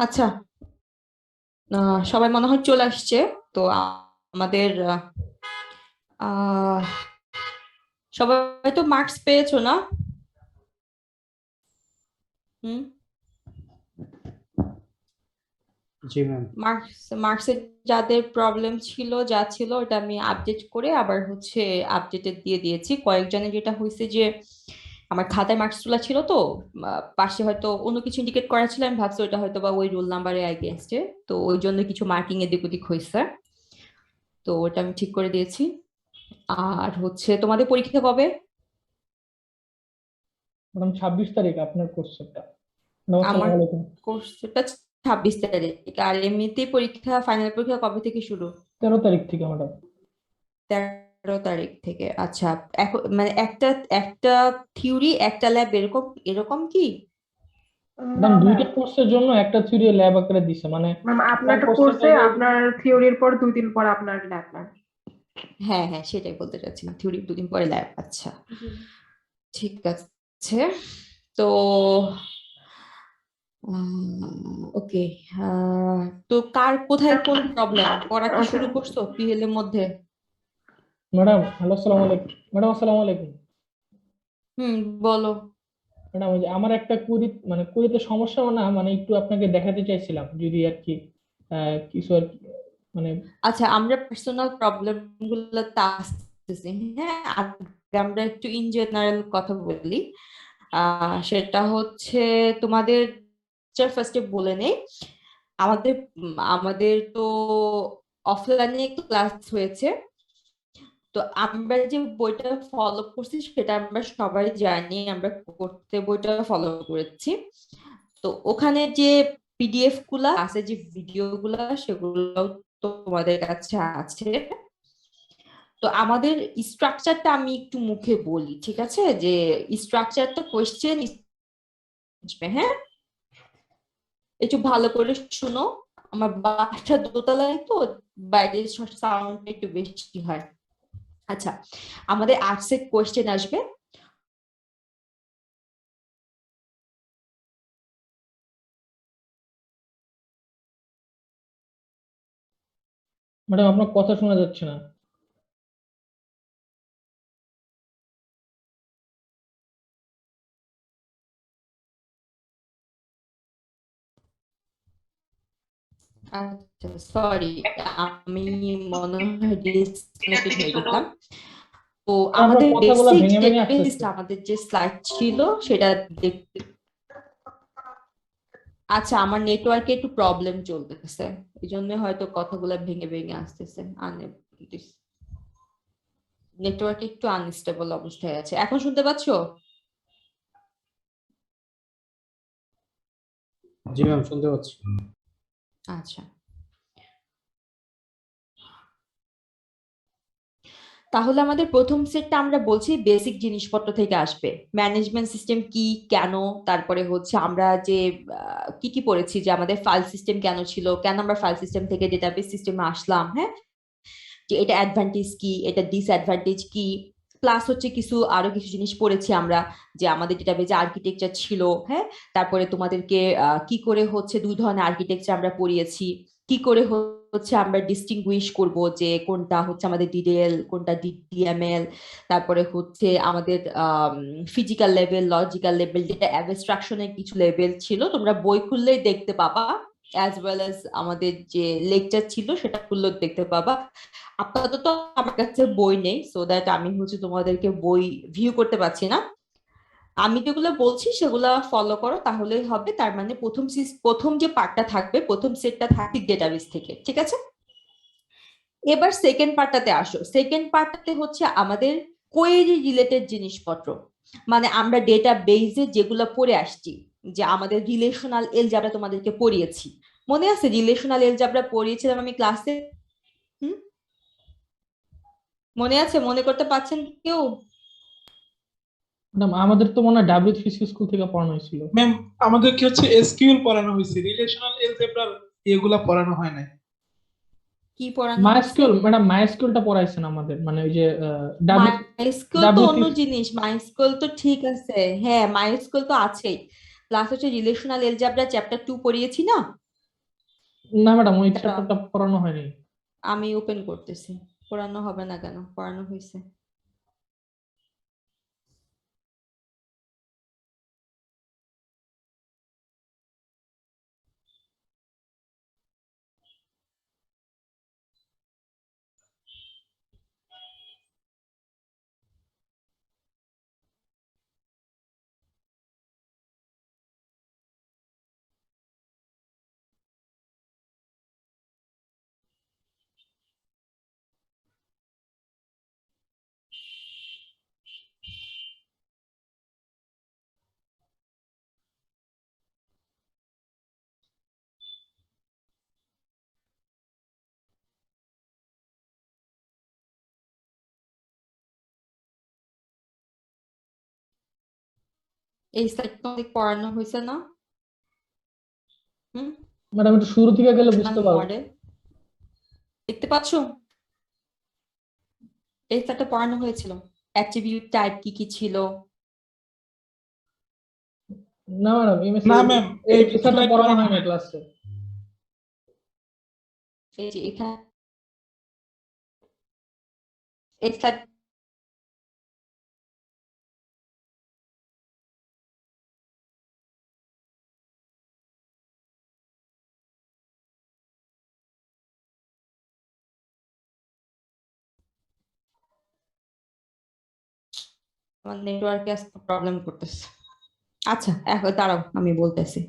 আচ্ছা, সবাই মনে হয় চলে আসছে। তো আমাদের আহ, সবাই তো মার্কস পেয়েছো না? হুম। জি ম্যাম। মার্কসের যাদের প্রবলেম ছিল যা ছিল ওটা আমি আপডেট করে আবার আপডেটেড দিয়ে দিয়েছি। কয়েকজনে যেটা হয়েছে যে আমার খাতায় মার্কস তোলা ছিল তো পাশে হয়তো অন্য কিছু ইন্ডিকেট করা ছিল, আমি ভাবছি ওটা হয়তো বা ওই রোল নাম্বারে এগেইনস্টে, তো ওই জন্য কিছু মার্কিং এদিক ওদিক হয়েছে। তো ওটা আমি ঠিক করে দিয়েছি। আর তোমাদের পরীক্ষা কবে? ম্যাডাম 26 তারিখ আপনার কোর্সটা। ম্যাডাম আমার আসসালামু আলাইকুম। কোর্সটা 26 তারিখ। আর এমনিতেই পরীক্ষা, ফাইনাল পরীক্ষা কবে থেকে শুরু? 13 তারিখ থেকে ম্যাডাম। 13 তারিখ থেকে। আচ্ছা, এখন মানে একটা একটা থিওরি একটা ল্যাব এরকম এরকম কি? ম্যাডাম দুইটা কোর্সের জন্য একটা থিওরি ল্যাব আকারে দিছে, মানে ম্যাম আপনার আপনারটা কোর্সের কোর্সে জায়গায়। আপনার থিওরির পর 2 দিন পর আপনার ল্যাব ম্যাম। হ্যাঁ হ্যাঁ, সেটাই বলতে চাচ্ছিলাম, থিওরি 2 দিন পরে ল্যাব। আচ্ছা, জি। ঠিক আছে। তো ওকে। তো কার কোথায় কোন প্রবলেম, পড়া কি আচ্ছা। শুরু করছো পিএল এর মধ্যে? ম্যাডাম হ্যালো, আসসালামু আলাইকুম। ম্যাডাম আসসালামু আলাইকুম। হুম, বলো। ম্যাডাম ওই যে আমার একটা কুড়ি, মানে কুড়িতে সমস্যা না, মানে একটু আপনাকে দেখাতে চাইছিলাম যদি আর কি কিছু আর কি, মানে। আচ্ছা, আমরা পার্সোনাল প্রবলেম গুলোতে আসতেছি। হ্যাঁ, আগে আমরা একটু ইন জেনারেল কথা বলি। সেটা তোমাদের ফার্স্টে বলে নেই। আমাদের তো অফলাইনে ক্লাস হয়েছে। তো আমরা যে বইটা ফলো করছি সেটা আমরা সবাই জানি, আমরা করতে বইটা ফলো করেছি। তো ওখানে যে পিডিএফ গুলা আছে, যে ভিডিও গুলা, সেগুলো তোমাদের কাছে আছে। তো আমাদের স্ট্রাকচারটা আমি একটু মুখে বলি, ঠিক আছে? যে স্ট্রাকচারটা কোয়েশ্চেন, হ্যাঁ, একটু ভালো করে শুনো। আমার বাসা দোতলায় তো, বাইরের সাউন্ড একটু বেশি হয়। আচ্ছা, আমাদের 8 সেট কোয়েশ্চেন আসবে। ম্যাডাম আপনার কথা শোনা যাচ্ছে না। আচ্ছা, সরি, আমি মনে হয় ডিসকানেক্টেড হয়ে গেলাম। তো ম্যাডাম আপনার আমাদের কথাগুলো বেসিক ভেঙে যে ভেঙে টেস্ট, আসতেছে। আমাদের যে স্লাইড ছিল সেটা দেখতে। আচ্ছা, আমার নেটওয়ার্কে একটু প্রবলেম চলতেছে, এই জন্য হয়তো কথাগুলো ভেঙে ভেঙে আসতেছে। নেটওয়ার্ক একটু আনস্টেবল অবস্থায় আছে। এখন শুনতে পাচ্ছো? জি ম্যাম, শুনতে পাচ্ছি। আচ্ছা, তাহলে আমাদের প্রথম সেটটা আমরা বলছি বেসিক জিনিসপত্র থেকে আসবে। ম্যানেজমেন্ট সিস্টেম কি, কেন, তারপরে আমরা যে কি কি পড়েছি, যে আমাদের ফাইল সিস্টেম কেন ছিল, কেন আমরা ফাইল সিস্টেম থেকে ডেটাবেস সিস্টেমে আসলাম, হ্যাঁ, যে এটা অ্যাডভান্টেজ কি, এটা ডিসঅ্যাডভান্টেজ কি। প্লাস কিছু আরো কিছু জিনিস পড়েছি আমরা, যে আমাদের ডেটাবেজে আর্কিটেকচার ছিল, হ্যাঁ। তারপরে তোমাদেরকে কি করে 2 ধরনের আর্কিটেকচার আমরা পড়িয়েছি। কি করে আমরা ডিস্টিংগুইশ করব যে কোনটা আমাদের ডিডিএল, কোনটা ডিএমএল। তারপরে আমাদের ফিজিক্যাল লেভেল, লজিক্যাল লেভেল, যেটা অ্যাবস্ট্রাকশনের কিছু লেভেল ছিল, তোমরা বই খুললেই দেখতে পাবা। অ্যাজ ওয়েল অ্যাজ আমাদের যে লেকচার ছিল সেটা খুললেও দেখতে পাবা। আপাতত আমার কাছে বই নেই, সো দ্যাট আমি তোমাদেরকে বই ভিউ করতে পারছি না। আমি যেগুলো বলছি সেগুলো ফলো করো, তাহলেই হবে। তার মানে প্রথম যে পার্টটা থাকবে, প্রথম সেটটা থাকবে ডেটাবেস থেকে, ঠিক আছে? এবার সেকেন্ড পার্টটাতে আসো। সেকেন্ড পার্টটাতে আমাদের কোয়েরি রিলেটেড জিনিসপত্র। মানে আমরা ডেটা বেইজে যেগুলো পড়ে আসছি, যে আমাদের রিলেশনাল এলজাবরা তোমাদেরকে পড়িয়েছি, মনে আছে? রিলেশনাল এলজাবরা পড়িয়েছিলাম আমি ক্লাসে। হুম, মনে আছে? মনে করতে পারছেন কেউ? ম্যাডাম আমাদের তো মনে হয় ডাব্লিউ ফিজিক্স স্কুল থেকে পড়ানো হয়েছিল। ম্যাম, আমাদের কি হচ্ছে এসকিউএল পড়ানো হয়েছে, রিলেশনাল এলজেব্রার এগুলা পড়ানো হয় নাই। কি পড়ানো হয়েছে? মাইস্কুল ম্যাডাম, মাইস্কুলটা পড়াইছেন আমাদের, মানে ওই যে ডাব্লিউ মাইস্কুল তো ডাব্লিউ অন্য জিনিস, মাইস্কুল তো ঠিক আছে, হ্যাঁ মাইস্কুল তো আছেই। প্লাস রিলেশনাল এলজাবরা চ্যাপ্টার 2 পড়িয়েছি না? না ম্যাডাম, ওই এটা চ্যাপ্টারটা পড়ানো হয়নি। আমি ওপেন করতেছি। পড়ানো হবে না কেন? পড়ানো হয়েছে। এই সাইড তোমাদের পড়ানো হয়েছে না? হুম? ম্যাডাম একটু শুরু থেকে গেলে না বুঝতে পারবো। মডেল দেখতে পাচ্ছো? এই সাইডটা পড়ানো হয়েছিল। অ্যাট্রিবিউট টাইপ কি কি ছিল? না ম্যাডাম, না ম্যাম, এই এই বিষয়টা স্লাইড পড়ানো পড়ানো হয় না হয় না। ক্লাসে। এই যে এখানে এই সাইড আমার নেটওয়ার্কে আজকে প্রবলেম করতেছে। আচ্ছা এখন দাঁড়াও, আমি বলতেছি।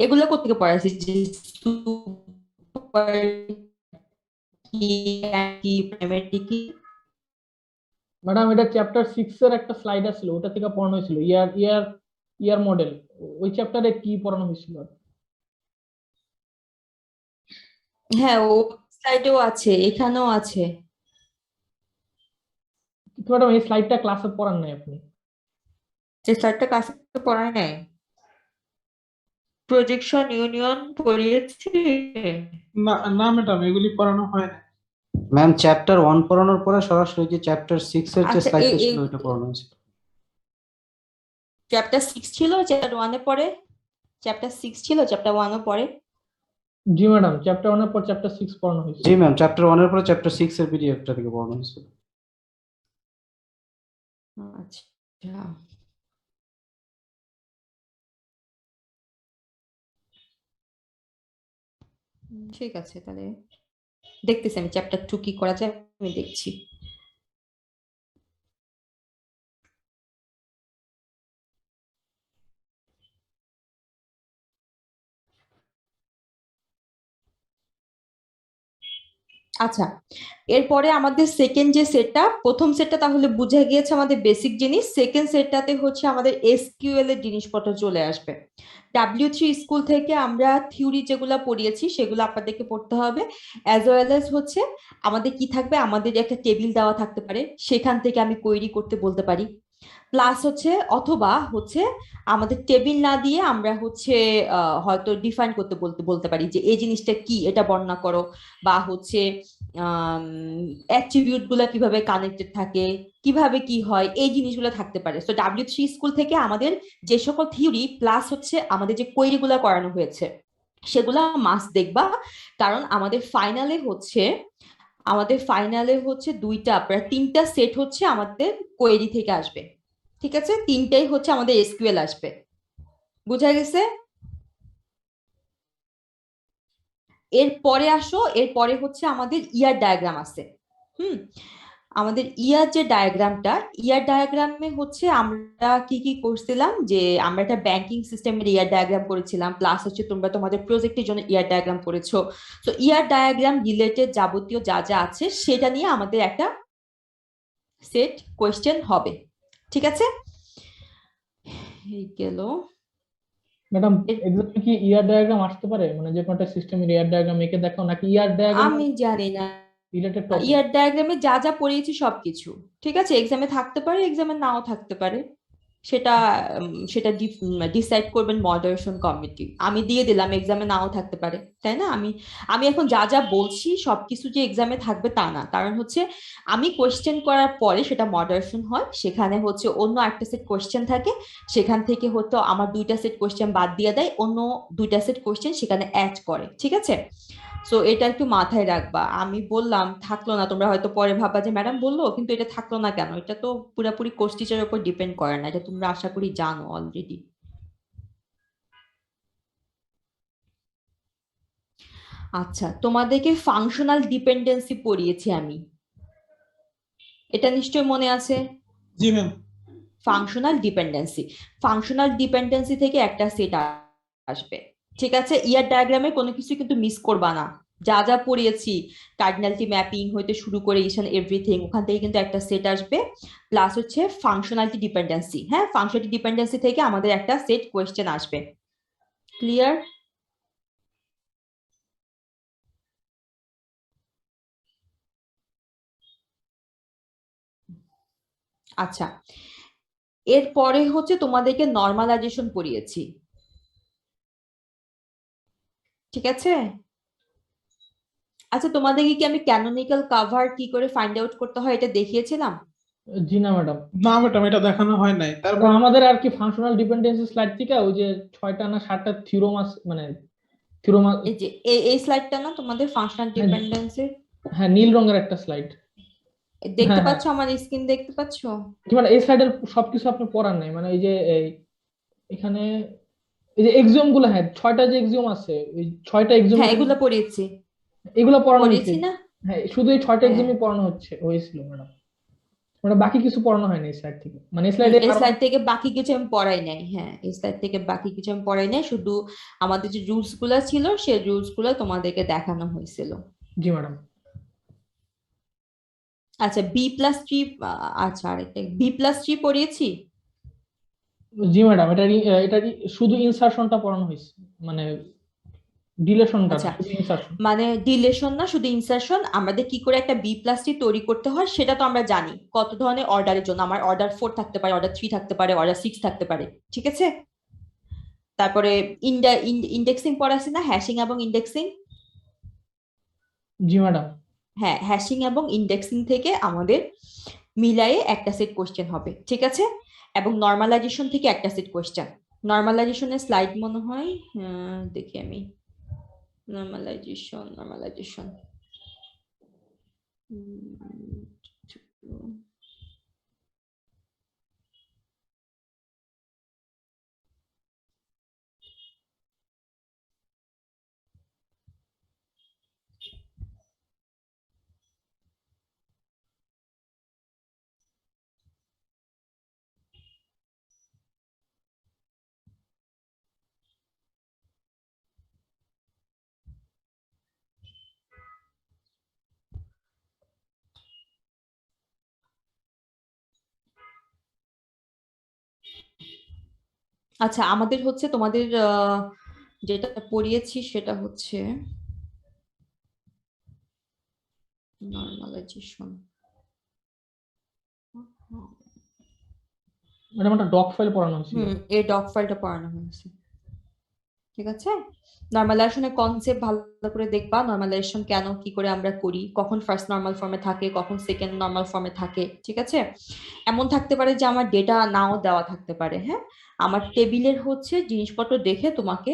এগুলো কোত্থেকে পড়াইছি? যে সুপার কি, কি প্রাইমারি কি? ম্যাডাম এটা চ্যাপ্টার 6 এর একটা স্লাইড ছিল, ওটা থেকে পড়ানো হয়েছিল, ইয়ার ইয়ার ইয়ার মডেল। ওই চ্যাপ্টারে কি পড়ানো হয়েছিল? হ্যাঁ, ও সাইডেও আছে, এখানেও আছে। কিন্তু ম্যাডাম এই স্লাইডটা ক্লাসে পড়ান নাই আপনি। যে স্যারটা কাছে পড়ায় নাই, প্রজেকশন ইউনিয়ন পড়িয়েছি। না না ম্যাডাম, এগুলি পড়ানো হয় না। ম্যাম চ্যাপ্টার 1 পড়ানোর পরে সরাসরি যে চ্যাপ্টার 6 এর যে আচ্ছা স্লাইডটা ছিল ওইটা পড়ানো হয়েছে। চ্যাপ্টার 6 ছিল চ্যাপ্টার 1 এ পড়ে? চ্যাপ্টার 6 ছিল চ্যাপ্টার 1 ও পড়ে? জি ম্যাডাম, চ্যাপ্টার 1 এর পর চ্যাপ্টার 6 পড়ানো হয়েছে। জি ম্যাম, চ্যাপ্টার 1 এর পরে চ্যাপ্টার 6 এর পিডিএফটা থেকে পড়ানো হয়েছে। আচ্ছা ঠিক আছে, তাহলে দেখতেছি আমি চ্যাপ্টার 2 কি করা যায়, আমি দেখছি। আচ্ছা, এরপরে আমাদের সেকেন্ড যে সেটটা, প্রথম সেটটা তাহলে বুঝে গিয়েছে আমাদের বেসিক জিনিস। সেকেন্ড সেটটাতে হচ্ছে আমাদের এসকিউএল এর জিনিসপত্র চলে আসবে। W3 স্কুল থেকে আমরা থিওরি যেগুলো পড়িয়েছি সেগুলো আপনাদেরকে পড়তে হবে, অ্যাজ ওয়েল এজ হচ্ছে আমাদের কি থাকবে, আমাদের একটা টেবিল দেওয়া থাকতে পারে, সেখান থেকে আমি কোয়েরি করতে বলতে পারি। প্লাস হচ্ছে অথবা হচ্ছে আমাদের টেবিল না দিয়ে আমরা হচ্ছে হয়তো ডিফাইন করতে বলতে বলতে পারি যে এই জিনিসটা কি, এটা বর্ণনা করো। বা হচ্ছে অ্যাট্রিবিউট গুলা কিভাবে কানেক্টেড থাকে, কিভাবে কি হয়, এই জিনিসগুলো থাকতে পারে। তো W3 স্কুল থেকে আমাদের যে সকল থিওরি প্লাস হচ্ছে আমাদের যে কোয়েরি গুলা করানো হয়েছে সেগুলা মাস্ট দেখবা। কারণ আমাদের ফাইনালে হচ্ছে দুইটা প্রায় তিনটা সেট হচ্ছে আমাদের কোয়েরি থেকে আসবে। ঠিক আছে, তিনটাই হচ্ছে আমাদের এসকিউএল আসবে। বুঝা গেছে? এরপরে হচ্ছে আমাদের ইয়ার ডায়াগ্রাম আছে। হুম, আমাদের ইয়ার ডায়াগ্রামে হচ্ছে আমরা কি কি করছিলাম, যে আমরা একটা ব্যাংকিং সিস্টেমের ইয়ার ডায়াগ্রাম করেছিলাম, প্লাস হচ্ছে তোমরা তোমাদের প্রজেক্টের জন্য ইয়ার ডায়াগ্রাম করেছো। তো ইয়ার ডায়াগ্রাম রিলেটেড যাবতীয় যা যা আছে সেটা নিয়ে আমাদের একটা সেট কোয়েশ্চেন হবে। ঠিক আছে, এই গেল। ম্যাডাম এক্সামে কি ইয়ার ডায়াগ্রাম আসতে পারে? মানে যে কোনো একটা সিস্টেমের ইয়ার ডায়াগ্রাম এঁকে দেখাও, নাকি ইয়ার ডায়াগ্রাম আমি জানি না, রিলেটেড টপিক? ইয়ার ডায়াগ্রামে যা যা পড়িয়েছি সবকিছু ঠিক আছে, এক্সামে থাকতে পারে, এক্সামে নাও থাকতে পারে। সেটা সেটা ডিসাইড করবেন মডারেশন কমিটি। আমি দিয়ে দিলাম এক্সামে নাও থাকতে পারে, তাই না? আমি আমি এখন যা যা বলছি সবকিছু যে এক্সামে থাকবে তা না, কারণ হচ্ছে আমি কোয়েশ্চেন করার পরে সেটা মডারেশন হয়, সেখানে হচ্ছে অন্য একটা সেট কোয়েশ্চেন থাকে, সেখান থেকে আমার দুইটা সেট কোয়েশ্চেন বাদ দিয়ে দেয়, অন্য দুইটা সেট কোয়েশ্চেন সেখানে অ্যাড করে। ঠিক আছে, সো এটা একটু মাথায় রাখবা। আমি বললাম থাকলো না, তোমরা হয়তো পরে ভাববা যে ম্যাডাম বললো কিন্তু এটা থাকলো না কেন। এটা তো পুরোপুরি কোর্স টিচারের উপর ডিপেন্ড করে না, এটা তোমরা আশা করি জানো অলরেডি। আচ্ছা, তোমাদেরকে ফাংশনাল ডিপেন্ডেন্সি পড়িয়েছি আমি, এটা নিশ্চয় মনে আছে। জি ম্যাম। ফাংশনাল ডিপেন্ডেন্সি থেকে একটা সেট আসবে, ঠিক আছে। ইয়ার ডায়াগ্রামে কোনো কিছু কিন্তু মিস করবা না, যা যা পড়িয়েছি কার্ডিনালিটি ম্যাপিং হইতে শুরু করে ইচ এন্ড এভরিথিং, ওখান থেকে কিন্তু একটা সেট আসবে। প্লাস হচ্ছে ফাংশনালিটি ডিপেন্ডেন্সি, হ্যাঁ ফাংশনালিটি ডিপেন্ডেন্সি থেকে আমাদের একটা সেট কোয়েশ্চেন আসবে। ক্লিয়ার? আচ্ছা, এরপরে হচ্ছে তোমাদেরকে নর্মালাইজেশন পড়িয়েছি, ঠিক আছে। আচ্ছা, তোমাদেরকে কি আমি ক্যানোনিক্যাল কাভার কি করে ফাইন্ড আউট করতে হয় এটা দেখিয়েছিলাম? জি না ম্যাডাম। না ম্যাডাম, এটা দেখানো হয় নাই। তারপর আমাদের আর কি ফাংশনাল ডিপেন্ডেন্সি স্লাইড থেকে ওই যে 6টা না 7টা থিওরাম মানে থিওরাম, এই যে এই স্লাইডটা না তোমাদের ফাংশনাল ডিপেন্ডেন্সি, হ্যাঁ নীল রঙের একটা স্লাইড। দেখতে হ্যাঁ হ্যাঁ, পাচ্ছ? আমার স্ক্রিন দেখতে পাচ্ছ? মানে এই স্লাইডের সবকিছু আপনি পড়ার নাই, মানে এই যে এখানে এই যে এক্সিওম গুলো, হ্যাঁ 6টা যে এক্সিওম আছে, ওই 6টা এক্সিওম হ্যাঁ এগুলো পড়িয়েছি, এগুলো পড়ানো হয়েছে। পড়িয়েছি না? হ্যাঁ শুধু এই 6টা হ্যাঁ, এক্সিওমই পড়ানো হয়েছিল ম্যাডাম। মানে বাকি কিছু পড়ানো হয়নি এই স্লাইড থেকে, মানে এই স্লাইডে এই আরো। স্লাইড থেকে বাকি কিছু আমি পড়াই নাই, হ্যাঁ এই স্লাইড থেকে বাকি কিছু আমি পড়াই নাই, শুধু আমাদের যে রুলস গুলা ছিল সেই রুলস গুলা তোমাদেরকে দেখানো হয়েছিল। জি ম্যাডাম। আচ্ছা, B+3, আচ্ছা আরেকটা B+3 পড়িয়েছি। জি ম্যাডাম, এটা শুধু ইনসারশনটা পড়ানো হয়েছে, মানে ডিলেশনটা না, আচ্ছা, শুধু ইনসারশন। মানে ডিলেশন না শুধু ইনসারশন, আমাদের কি করে একটা B+3 তৈরি করতে হয় সেটা তো আমরা জানি। কত ধরনের অর্ডারের জন্য, আমার অর্ডার 4 থাকতে পারে, অর্ডার 3 থাকতে পারে, অর্ডার 6 থাকতে পারে, ঠিক আছে। তারপরে ইন্ডেক্সিং পড়াছি না, হ্যাশিং এবং ইন্ডেক্সিং। জি ম্যাডাম। হ্যাঁ, হ্যাশিং এবং ইন্ডেক্সিং থেকে আমাদের মিলায়ে একটা সেট কোশ্চেন হবে, ঠিক আছে। এবং নর্মালাইজেশন থেকে একটা সেট কোশ্চেন। নর্মালাইজেশনের স্লাইড মনে হয়, দেখি আমি। নর্মালাইজেশন আচ্ছা, আমাদের হচ্ছে তোমাদের যেটা পড়িয়েছি সেটা হচ্ছে নর্মালাইজেশন। ম্যাডাম একটা ডক ফাইল পড়ানো হয়েছিল। এই ডক ফাইলটা পড়ানো হয়েছে, ঠিক আছে। নর্মালাইজেশনের কনসেপ্ট ভালো করে দেখবা, নর্মালাইজেশন কেন কি করে আমরা করি, কখন ফার্স্ট নর্মাল ফর্মে থাকে, কখন সেকেন্ড নর্মাল ফর্মে থাকে, ঠিক আছে। এমন থাকতে পারে যে আমার ডেটা নাও দেওয়া থাকতে পারে, হ্যাঁ। আমার টেবিলের হচ্ছে জিনিসপত্র দেখে তোমাকে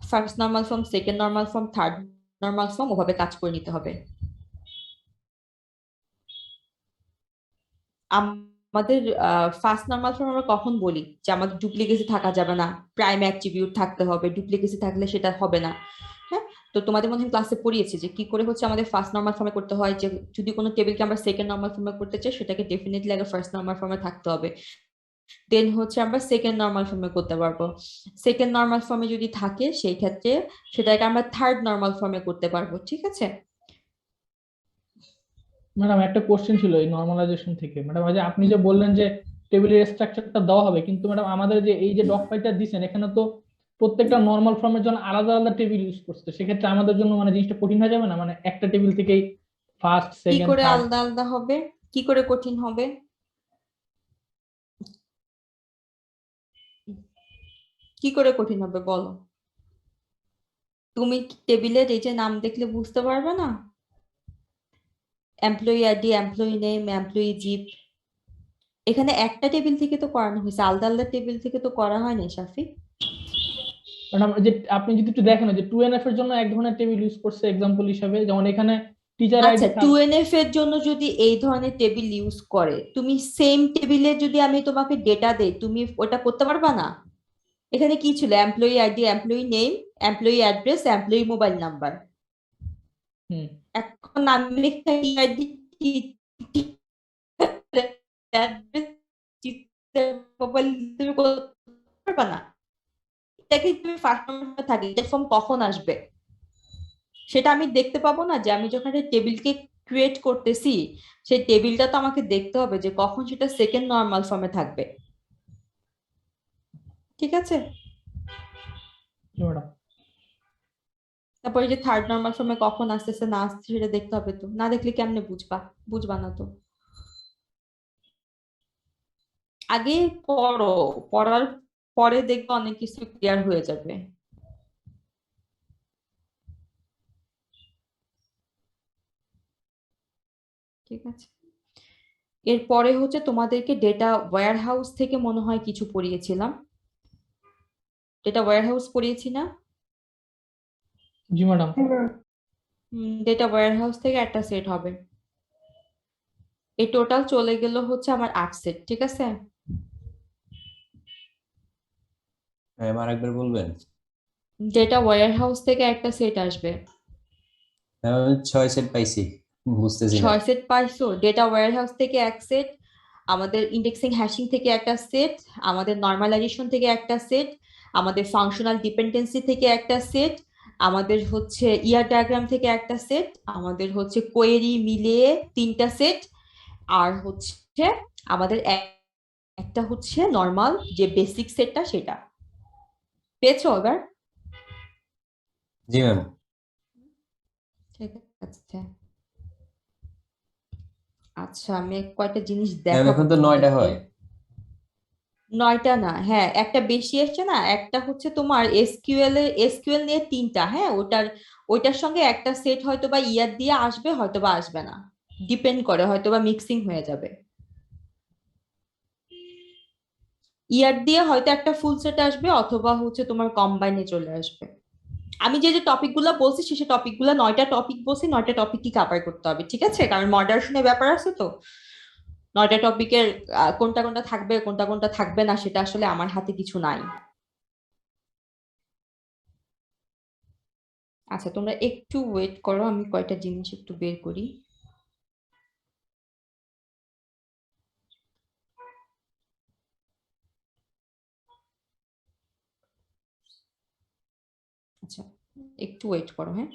first normal form, second normal form, third normal form ওভাবে কাজ করে নিতে হবে। আমাদের ফার্স্ট নর্মাল ফর্ম আমরা কখন বলি যে আমাদের ডুপ্লিকেসি থাকা যাবে না, প্রাইম অ্যাট্রিবিউট থাকতে হবে, ডুপ্লিকেসি থাকলে সেটা হবে না, হ্যাঁ। তো তোমাদের মধ্যে ক্লাসে পড়িয়েছি যে কি করে হচ্ছে আমাদের ফার্স্ট নর্মাল ফর্মে করতে হয়, যে যদি কোনো টেবিলকে আমরা সেকেন্ড নর্মাল ফর্মে করতে চাই সেটাকে ডেফিনেটলি আগে ফার্স্ট নর্মাল ফর্মে থাকতে হবে, দেন হচ্ছে আমরা সেকেন্ড নর্মাল ফর্মে করতে পারবো। সেকেন্ড নর্মাল ফর্মে যদি থাকে সেই ক্ষেত্রে সেটাকে আমরা থার্ড নর্মাল ফর্মে করতে পারবো, ঠিক আছে। ম্যাডাম একটা কোশ্চেন ছিল এই নর্মালাইজেশন থেকে, ম্যাডাম যে আপনি যে বললেন যে টেবিলের স্ট্রাকচারটা দেওয়া হবে, কিন্তু ম্যাডাম আমাদের যে এই যে ডক ফাইলটা দিচ্ছেন এখানে তো প্রত্যেকটা নর্মাল ফর্মের জন্য আলাদা আলাদা টেবিল ইউজ করছে, সেক্ষেত্রে আমাদের জন্য মানে জিনিসটা কঠিন হয়ে যাবে না, মানে একটা টেবিল থেকেই ফার্স্ট কি সেকেন্ড করে থার্ড। আলাদা আলাদা হবে, কি করে কঠিন হবে? কি করে কঠিন হবে বলো? তুমি টেবিলের এই যে নাম দেখলে বুঝতে পারবে না? Employee ID, employee name, employee zip, এখানে একটা টেবিল থেকে তো করানো হয়েছে, আলাদা আলাদা টেবিল থেকে তো করা হয়নি সাফি। ম্যাডাম যে আপনি যদি একটু দেখেন যে 2NF এর জন্য এক ধরনের টেবিল ইউজ করছে এক্সাম্পল হিসাবে, যেমন এখানে টিচার আইডি আচ্ছা, 2NF এর জন্য যদি এই ধরনের টেবিল ইউজ করে, তুমি সেম টেবিলে যদি আমি তোমাকে ডেটা দেই, তুমি ওটা করতে পারবা না? এখানে কি ছিল? Employee ID, employee name, employee address, employee mobile number. হুম এখন আমি এখানে আইডি মোবাইল তুমি করতে পারবা না। এটাকে তুমি ফার্স্ট নম্বরে থাকে, এটা ফর্ম কখন আসবে সেটা আমি দেখতে পাবো না? যে আমি যখন একটা টেবিলকে ক্রিয়েট করতেছি, সেই টেবিলটা তো আমাকে দেখতে হবে যে কখন সেটা সেকেন্ড নর্মাল ফর্মে থাকবে। ঠিক আছে? ম্যাডাম। তারপরে যে থার্ড নর্মাল ফর্মে কখন আসতেছে না আসছে সেটা দেখতে হবে তো, না দেখলে কেমনে বুঝবা? বুঝবা না তো। আগে পড়ো, পড়ার পরে দেখবে অনেক কিছু ক্লিয়ার হয়ে যাবে। ঠিক আছে, এরপরে হচ্ছে তোমাদেরকে ডেটা ওয়্যার হাউস থেকে মনে হয় কিছু পড়িয়েছিলাম। ডেটা ওয়্যার হাউস পড়িয়েছি না? জি ম্যাডাম। ডেটা ওয়্যার হাউস থেকে একটা সেট হবে। এই টোটাল চলে গেল হচ্ছে আমার 8 সেট। ঠিক আছে? ম্যাম আরেকবার বলবেন? ডেটা ওয়্যার হাউস থেকে একটা সেট আসবে। ম্যাম আমি 6 সেট পাইছি, বুঝতেছি না। 6 সেট পাইছো? ডেটা ওয়্যার হাউস থেকে এক সেট, আমাদের ইন্ডেক্সিং হ্যাশিং থেকে একটা সেট, আমাদের নর্মালাইজেশন থেকে একটা সেট, আমাদের ফাংশনাল ডিপেন্ডেন্সি থেকে একটা সেট, আমাদের হচ্ছে ইয়ার ডায়াগ্রাম থেকে একটা সেট, আমাদের হচ্ছে কোয়েরি মিলিয়ে 3টা সেট, আর হচ্ছে আমাদের একটা হচ্ছে নর্মাল যে বেসিক সেটটা সেটা। পেয়েছো এবার? জি ম্যাম। ঠিক আছে। আচ্ছা, আমি কয়টা জিনিস ম্যাম দেখাবো এখন তো 9টা তোমাদেরকে। হয়। 9টা না, হ্যাঁ একটা বেশি এসছে না, একটা হচ্ছে তোমার এসকিউএল নিয়ে 3টা, হ্যাঁ ওইটার সঙ্গে একটা সেট হয়তো বা ইয়ার দিয়ে আসবে, হয়তো বা আসবে না, ডিপেন্ড করে, হয়তো বা মিক্সিং হয়ে যাবে। ইয়ার দিয়ে হয়তো একটা ফুল সেট আসবে, অথবা হচ্ছে তোমার কম্বাইনে চলে আসবে। আমি যে যে টপিক গুলা বলছি সে টপিক গুলা 9টা টপিক বলছি, 9টা টপিক কি কভার করতে হবে। ঠিক আছে? কারণ মডারেশনের ব্যাপার আছে তো, 9টা টপিকের কোনটা কোনটা থাকবে কোনটা কোনটা থাকবে না সেটা আসলে আমার হাতে কিছু নাই। আচ্ছা, তোমরা একটু ওয়েট করো, আমি কয়টা জিনিস একটু বের করি। আচ্ছা, একটু ওয়েট করো, হ্যাঁ।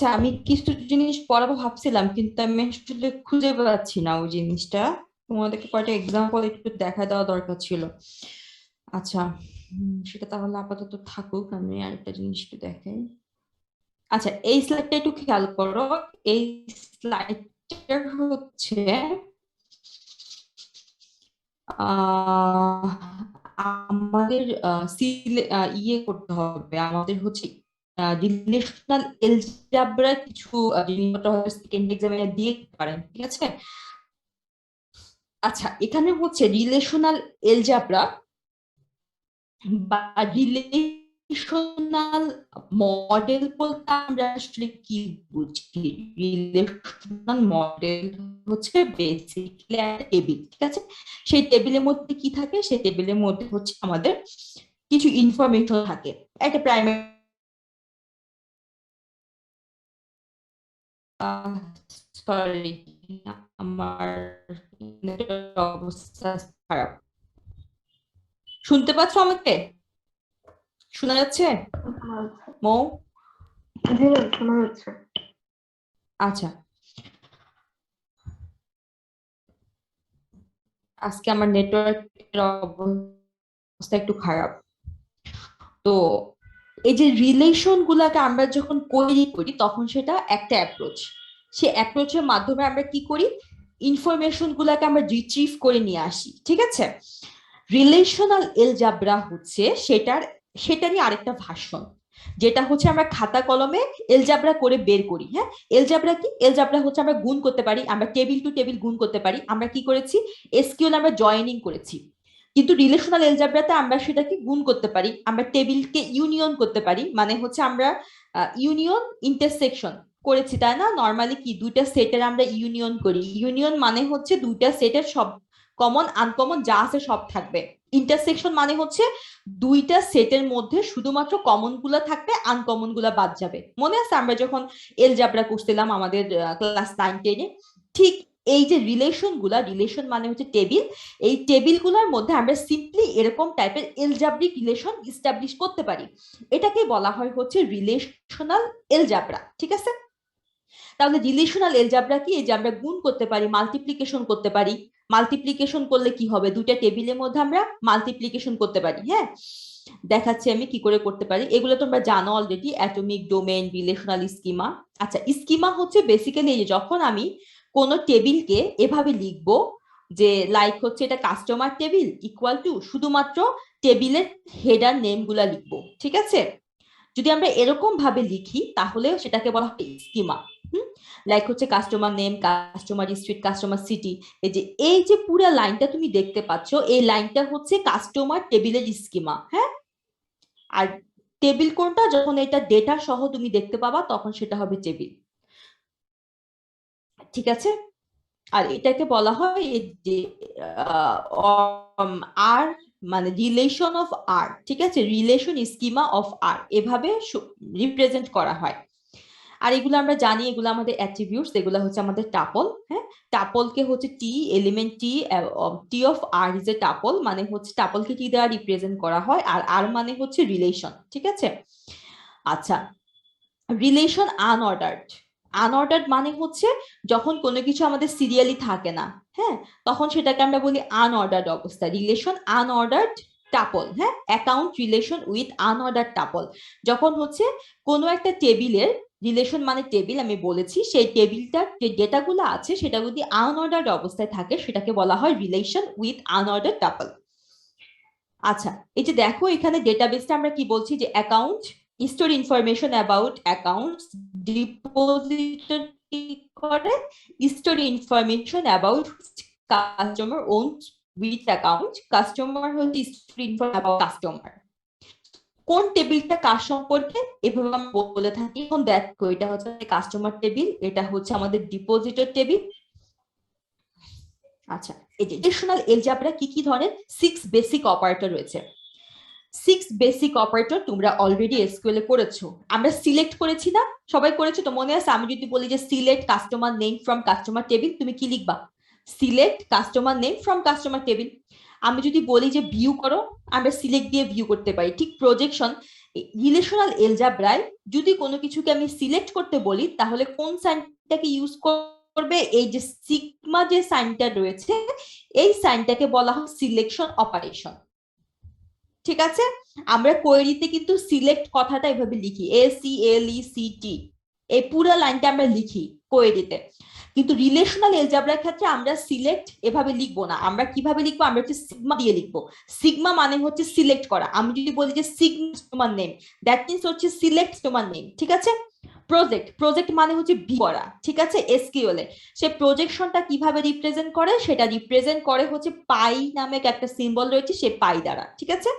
আচ্ছা, আমি কিছু জিনিস পড়াবো ভাবছিলাম, কিন্তু আমি আসলে খুঁজে পাচ্ছি না ওই জিনিসটা। তোমাদেরকে কয়টা এক্সাম্পল একটু দেখা দেওয়া দরকার ছিল। আচ্ছা, সেটা তাহলে আপাতত থাকুক, আমি আরেকটা জিনিস একটু দেখাই। আচ্ছা, এই স্লাইডটা একটু খেয়াল করো। এই স্লাইডটা হচ্ছে আহ, আমাদের ইয়ে করতে হবে, আমাদের হচ্ছে রিলেশনাল এলজেব্রা কিছু জিনিসপত্র সেকেন্ড এক্সামিনে দিয়ে পারেন, ঠিক আছে? আচ্ছা, এখানে হচ্ছে রিলেশনাল এলজেব্রা বা রিলেশনাল মডেল বলতে আমরা আসলে কি বুঝি? রিলেশনাল মডেল হচ্ছে বেসিকলি একটা টেবিল, ঠিক আছে? সেই টেবিলের মধ্যে কি থাকে? সেই টেবিলের মধ্যে হচ্ছে আমাদের কিছু ইনফরমেশন থাকে। একটা প্রাইমারি, সরি আমার অবস্থা খারাপ। শুনতে পাচ্ছ আমাকে? শোনা যাচ্ছে মৌ? জি ম্যাম, শোনা যাচ্ছে। আচ্ছা, আজকে আমার নেটওয়ার্কের অবস্থা একটু খারাপ। তো এই যে রিলেশন গুলাকে আমরা যখন কোয়েরি করি তখন সেটা একটা অ্যাপ্রোচ। সে অ্যাপ্রোচের মাধ্যমে আমরা কি করি? ইনফরমেশন গুলাকে আমরা রিট্রিভ করে নিয়ে আসি, ঠিক আছে? রিলেশনাল এলজেব্রা হচ্ছে সেটারই আরেকটা ভার্সন, যেটা হচ্ছে আমরা খাতা কলমে এলজেব্রা করে বের করি। হ্যাঁ, এলজেব্রা কি? এলজেব্রা হচ্ছে আমরা গুণ করতে পারি, আমরা টেবিল টু টেবিল গুণ করতে পারি। আমরা কি করেছি? এসকিউএল আমরা জয়েনিং করেছি, কিন্তু রিলেশনাল এলজেব্রাতে আমরা সেটাকে গুণ করতে পারি, আমরা টেবিলকে ইউনিয়ন করতে পারি। মানে হচ্ছে আমরা ইউনিয়ন ইন্টারসেকশন করেছি, তাই না? নর্মালি কি দুইটা সেটের আমরা ইউনিয়ন করি। ইউনিয়ন মানে হচ্ছে দুইটা সেটের সব কমন আনকমন যা আছে সব থাকবে। ইন্টারসেকশন মানে হচ্ছে দুইটা সেটের মধ্যে শুধুমাত্র কমন গুলা থাকবে, আনকমন গুলা বাদ যাবে। মনে আছে আমরা যখন এলজেব্রা করছিলাম আমাদের ক্লাস 9-10-এ? ঠিক এই যে রিলেশন মানে হচ্ছে টেবিল, এই টেবিল গুলোর মধ্যে আমরা সিম্পলি এরকম টাইপের এলজেব্রিক রিলেশন এস্টাবলিশ করতে পারি। এটাকে বলা হয় হচ্ছে রিলেশনাল এলজেব্রা, ঠিক আছে? তাহলে রিলেশনাল এলজেব্রা কি? এই যে আমরা গুণ করতে পারি, মাল্টিপ্লিকেশন করতে পারি। মাল্টিপ্লিকেশন করলে কি হবে? দুইটা টেবিলের মধ্যে আমরা মাল্টিপ্লিকেশন করতে পারি। হ্যাঁ, দেখাচ্ছি আমি কি করে করতে পারি। এগুলো তোমরা জানো already, atomic domain, relational schema. আচ্ছা, স্কিমা হচ্ছে বেসিক্যালি এই যে যখন আমি কোনো টেবিলকে এভাবে লিখবো যে লাইক হচ্ছে এটা কাস্টমার টেবিল ইকুয়াল টু শুধুমাত্র টেবিলের হেডার নেম গুলা লিখবো, ঠিক আছে? যদি আমরা এরকম ভাবে লিখি তাহলে সেটাকে বলা হয় স্কিমা। লাইক হচ্ছে customer name, customer street, customer city. এই যে পুরো লাইনটা তুমি দেখতে পাচ্ছ, এই লাইনটা হচ্ছে কাস্টমার টেবিলের স্কিমা। হ্যাঁ, আর টেবিল কোনটা? যখন এটা ডেটা সহ তুমি দেখতে পাবা তখন সেটা হবে টেবিল, ঠিক আছে? আর এটাকে বলা হয় যে আর মানে রিলেশন অফ আর, ঠিক আছে? রিলেশন স্কিমা অফ আর এভাবে রিপ্রেজেন্ট করা হয়। আর এগুলো আমরা জানি, এগুলো আমাদের অ্যাট্রিবিউটস, এগুলো হচ্ছে আমাদের টাপল। হ্যাঁ, টাপলকে হচ্ছে t element t of r is a tuple, মানে হচ্ছে টাপলকে টি দ্বারা রিপ্রেজেন্ট করা হয়। আর আর মানে হচ্ছে রিলেশন, ঠিক আছে? আচ্ছা, রিলেশন আনঅর্ডার্ড মানে হচ্ছে যখন কোনো কিছু আমাদের সিরিয়ালি থাকে না, হ্যাঁ, তখন সেটাকে আমরা বলি আনঅর্ডার্ড অবস্থা। Relation unordered tuple. হ্যাঁ, account relation with unordered tuple. যখন হচ্ছে কোনো একটা টেবিলের রিলেশন মানে টেবিল, আমি বলেছি সেই টেবিলটার যে ডেটাগুলো আছে সেটা যদি আনঅর্ডার্ড অবস্থায় থাকে সেটাকে বলা হয় রিলেশন উইথ আনঅর্ডার্ড টাপল। আচ্ছা, এই যে দেখো এখানে ডেটাবেসটা আমরা কি বলছি যে account store information about accounts, depositor কি করে store information about customer owns which account, customer হচ্ছে store information about customer। কোন টেবিলটা কার সম্পর্কে এভাবে আমরা বলে থাকি। এখন দেখো এটা হচ্ছে কাস্টমার টেবিল, এটা হচ্ছে আমাদের ডিপোজিটর টেবিল। আচ্ছা, এই যে রিলেশনাল এলজেব্রা কি কি ধরনের? 6 বেসিক অপারেটর রয়েছে। 6 বেসিক অপারেটর তোমরা অলরেডি এসকিউএল এ করেছো। আমরা সিলেক্ট করেছি না? সবাই করেছো তো, মনে আছে? আমি যদি বলি যে select customer name from customer table, তুমি কি লিখবা? Select customer name from customer table. আমি যদি বলি যে ভিউ করো, আমরা সিলেক্ট দিয়ে ভিউ করতে পারি। ঠিক প্রজেকশন, রিলেশনাল এলজাব্রায় যদি কোনো কিছুকে আমি সিলেক্ট করতে বলি তাহলে কোন সাইনটাকে ইউজ করবে, এই যে সিগমা যে সাইনটা রয়েছে এই সাইনটাকে বলা হয় সিলেকশন অপারেশন। ঠিক আছে, আমরা কোয়েরিতে কিন্তু সিলেক্ট কথাটা এভাবে লিখি, SELECT, এই পুরো লাইনটা আমরা লিখি কোয়েরিতে, কিন্তু রিলেশনাল এলজাব্রার ক্ষেত্রে আমরা সিলেক্ট এভাবে লিখবো না। আমরা কিভাবে লিখবো, আমরা হচ্ছে সিগমা দিয়ে লিখবো। সিগমা মানে হচ্ছে সিলেক্ট করা। আমি যদি বলি যে সিগমা তোমার নেম, দ্যাট মিন্স হচ্ছে সিলেক্ট তোমার নেম। ঠিক আছে, প্রজেক্ট মানে হচ্ছে ভি করা। ঠিক আছে, এসকিউএল এ সে প্রজেকশনটা কিভাবে রিপ্রেজেন্ট করে, সেটা রিপ্রেজেন্ট করে হচ্ছে পাই নামক একটা সিম্বল রয়েছে সেই পাই দ্বারা। ঠিক আছে,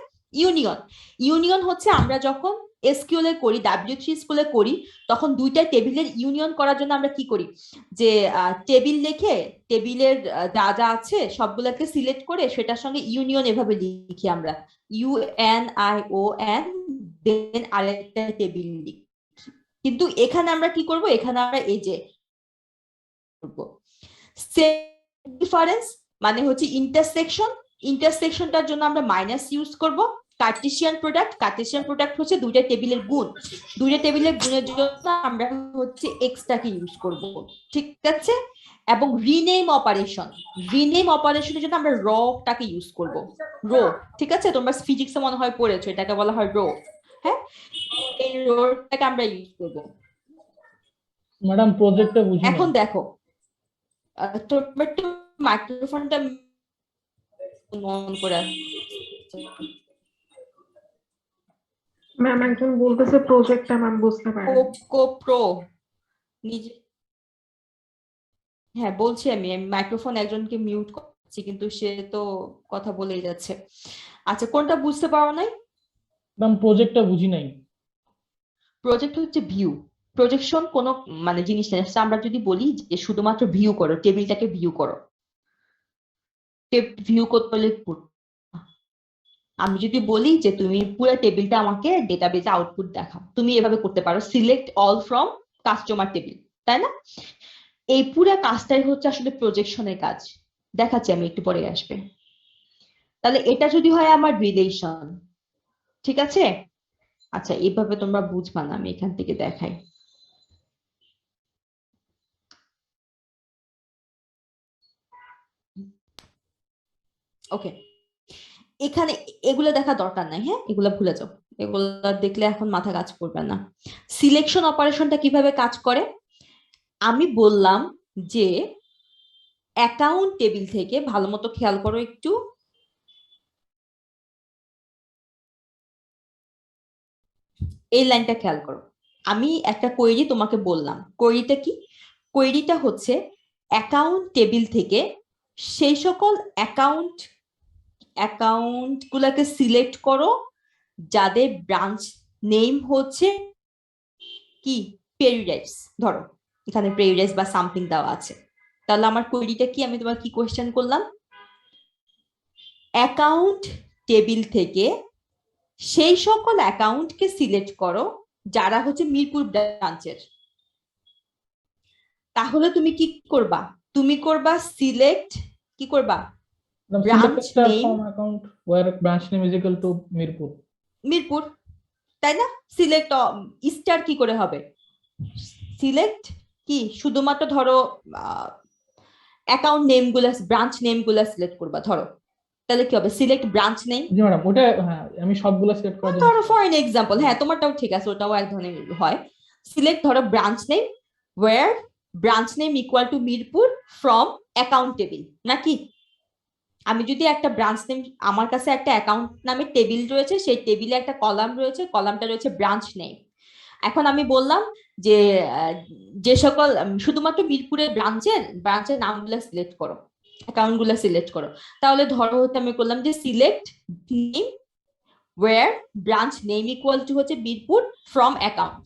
ইউনিয়ন হচ্ছে আমরা যখন এসকিউএল এ করি, W3 স্কুলে করি, তখন দুইটা টেবিলের ইউনিয়ন করার জন্য আমরা কি করি, যে টেবিল লিখে টেবিলের যা যা আছে সবগুলোকে সিলেক্ট করে সেটার সঙ্গে ইউনিয়ন এভাবে লিখি আমরা, UNION, দেন আরেকটা টেবিল লিখি। কিন্তু এখানে আমরা কি করব, এখানে আমরা এই যে ডিফারেন্স মানে হচ্ছে ইন্টারসেকশনটার জন্য আমরা মাইনাস ইউজ করব। কার্টেসিয়ান প্রোডাক্ট হচ্ছে দুইটা টেবিলের গুণের জন্য আমরা হচ্ছে এক্সটাকে ইউজ করব। ঠিক আছে, এবং রিনেম অপারেশনের জন্য আমরা রটাকে ইউজ করব, রো। ঠিক আছে, তোমরা ফিজিক্সে মনে হয় পড়েছো, এটাকে বলা হয় রো। হ্যাঁ, এই রোটাকে আমরা ইউজ করব। ম্যাডাম প্রজেক্টটা বুঝি এখন দেখো, তোমরা একটু মাইক্রোফোনটা অন করে ম্যাম একজন বলতেছে প্রজেক্টটা ম্যাম বুঝতে পারেন। কোপ্রো নিজে, হ্যাঁ বলছি আমি মাইক্রোফোন একজনকে মিউট করছি কিন্তু সে তো কথা বলেই যাচ্ছে। আচ্ছা, কোনটা বুঝতে পারো নাই? ম্যাম প্রজেক্টটা বুঝি নাই। প্রজেক্ট হচ্ছে ভিউ, প্রজেকশন কোন মানে জিনিস না। আমরা যদি বলি যে শুধুমাত্র ভিউ করো, টেবিলটাকে ভিউ করো, ভিউ করতে হলে আমি যদি বলি যে তুমি পুরো টেবিলটা আমাকে ডেটাবেজে আউটপুট দেখাও, তুমি এভাবে করতে পারো, select all from customer table, তাই না? এই পুরো কাজটাই হচ্ছে আসলে প্রজেকশনের কাজ। দেখাচ্ছি আমি একটু পরে আসবে। তাহলে এটা যদি হয় আমার রিলেশন, ঠিক আছে? আচ্ছা, এইভাবে তোমরা বুঝবা না, আমি এখান থেকে দেখাই। ওকে, এখানে এগুলো দেখা দরকার নাই, হ্যাঁ এগুলো ভুলে যাও, এগুলো দেখলে এখন মাথা কাজ করবে না। সিলেকশন অপারেশনটা কিভাবে কাজ করে আমি বললাম যে অ্যাকাউন্ট টেবিল থেকে, ভালো মতো খেয়াল করো একটু, এই লাইনটা খেয়াল করো। আমি একটা কোয়েরি তোমাকে বললাম, কোয়েরিটা কি? কোয়েরিটা হচ্ছে অ্যাকাউন্ট টেবিল থেকে সেই সকল অ্যাকাউন্ট গুলাকে সিলেক্ট করো যাদের ব্রাঞ্চ নেম হচ্ছে কি পেরিডাইস, ধরো এখানে পেরিডাইস বা সামথিং দেওয়া আছে। তাহলে আমার কোয়েরিটা কি, আমি তোমার কি কোয়েশ্চেন করলাম, অ্যাকাউন্ট টেবিল থেকে সেই সকল অ্যাকাউন্টকে সিলেক্ট করো যারা হচ্ছে মিরপুর ব্রাঞ্চের। তাহলে তুমি কি করবা, তুমি করবা সিলেক্ট, কি করবা, branch name account where branch name is equal to Mirpur, তাই না? সিলেক্ট স্টার কি করে হবে, সিলেক্ট কি শুধুমাত্র ধরো অ্যাকাউন্ট নেম গুলা, ব্রাঞ্চ নেম গুলা সিলেক্ট করবা ধরো, তাহলে কি হবে, সিলেক্ট ব্রাঞ্চ নেম। জি ম্যাডাম, ওটা হ্যাঁ আমি সবগুলো সিলেক্ট করার জন্য ধরো ফর এন এক্সাম্পল, হ্যাঁ তোমারটাও ঠিক আছে, ওটাও এক ধরনের হয়। সিলেক্ট ধরো branch name, where branch name equal to Mirpur from account table, নাকি? আমি যদি একটা ব্রাঞ্চ নেম, আমার কাছে একটা অ্যাকাউন্ট নামে টেবিল রয়েছে, সেই টেবিলে একটা কলাম রয়েছে, কলামটা রয়েছে ব্রাঞ্চ নেম। এখন আমি বললাম যে যে সকল শুধুমাত্র মিরপুরের ব্রাঞ্চের নামগুলো সিলেক্ট করো, অ্যাকাউন্ট গুলো সিলেক্ট করো। তাহলে ধরো হচ্ছে আমি করলাম যে select name where branch name equal to হচ্ছে মিরপুর ফ্রম অ্যাকাউন্ট।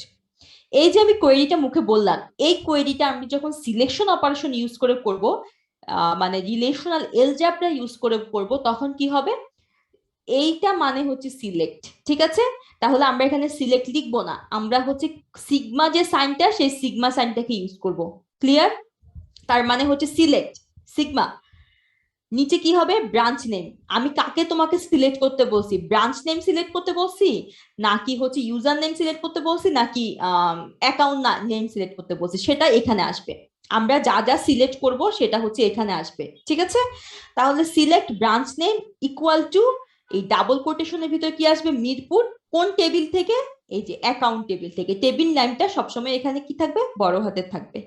এই যে আমি কোয়েরিটা মুখে বললাম, এই কোয়েরিটা আমি যখন সিলেকশন অপারেশন ইউজ করে করব, মানে রিলেশনাল এলজেব্রা ইউজ করে করব, তখন কি হবে, এইটা মানে হচ্ছে সিলেক্ট। ঠিক আছে, তাহলে আমরা এখানে সিলেক্ট লিখবো না, আমরা হচ্ছে সিগমা যে সাইনটা, সেই সিগমা সাইনটাকে ইউজ করব। ক্লিয়ার? তার মানে হচ্ছে সিলেক্ট সিগমা, নিচে কি হবে, ব্রাঞ্চ নেম। আমি কাকে তোমাকে সিলেক্ট করতে বলছি, ব্রাঞ্চ নেম সিলেক্ট করতে বলছি, নাকি হচ্ছে ইউজার নেম সিলেক্ট করতে বলছি, নাকি অ্যাকাউন্ট নেম সিলেক্ট করতে বলছি, সেটা এখানে আসবে। আমরা যা যা সিলেক্ট করব সেটা হচ্ছে এখানে আসবে, ঠিক আছে? তাহলে select branch name equal two, এই ডাবল কোটেশনের ভিতর কি আসবে, মিরপুর, কোন টেবিল থেকে, এই যে অ্যাকাউন্ট টেবিল থেকে। টেবিল নামটা সবসময় এখানে কি থাকবে, বড় হাতের থাকবে,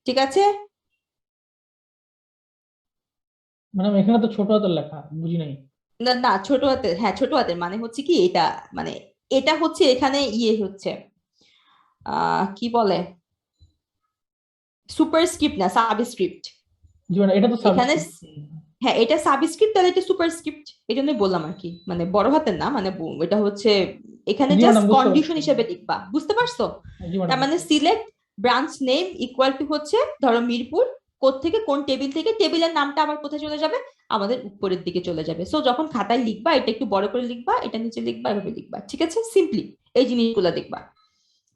ঠিক আছে? ম্যাডাম এখানে তো ছোট হাতের লেখা, বুঝি নাই। না না, ছোট হাতের, হ্যাঁ ছোট হাতের মানে হচ্ছে কি এটা, মানে এটা হচ্ছে এখানে ইয়ে হচ্ছে, কি বলে, সুপারস্ক্রিপ্ট না সাবস্ক্রিপ্ট জি ম্যাডাম, এটা তো এখানে। সাবস্ক্রিপ্ট। হ্যাঁ এটা সাবস্ক্রিপ্ট, তাহলে এটা সুপারস্ক্রিপ্ট, এই জন্যই বললাম আর কি, মানে বড় হাতের না, মানে এটা হচ্ছে এখানে জি জাস্ট ম্যাডাম, বুঝতে কন্ডিশন পারছি। হিসেবে লিখবা, বুঝতে পারছো? জি ম্যাডাম, তার মানে select branch name equal to হচ্ছে ধরো মিরপুর, থেকে কোন টেবিল থেকে, টেবিলের নামটা আবার কোথায় চলে যাবে, আমাদের উপরের দিকে চলে যাবে। সো যখন খাতায় লিখবা এটা একটু বড় করে লিখবা, এটা নিচে লিখবা, এভাবে লিখবা, ঠিক আছে? সিম্পলি এই জিনিসগুলো দেখবা,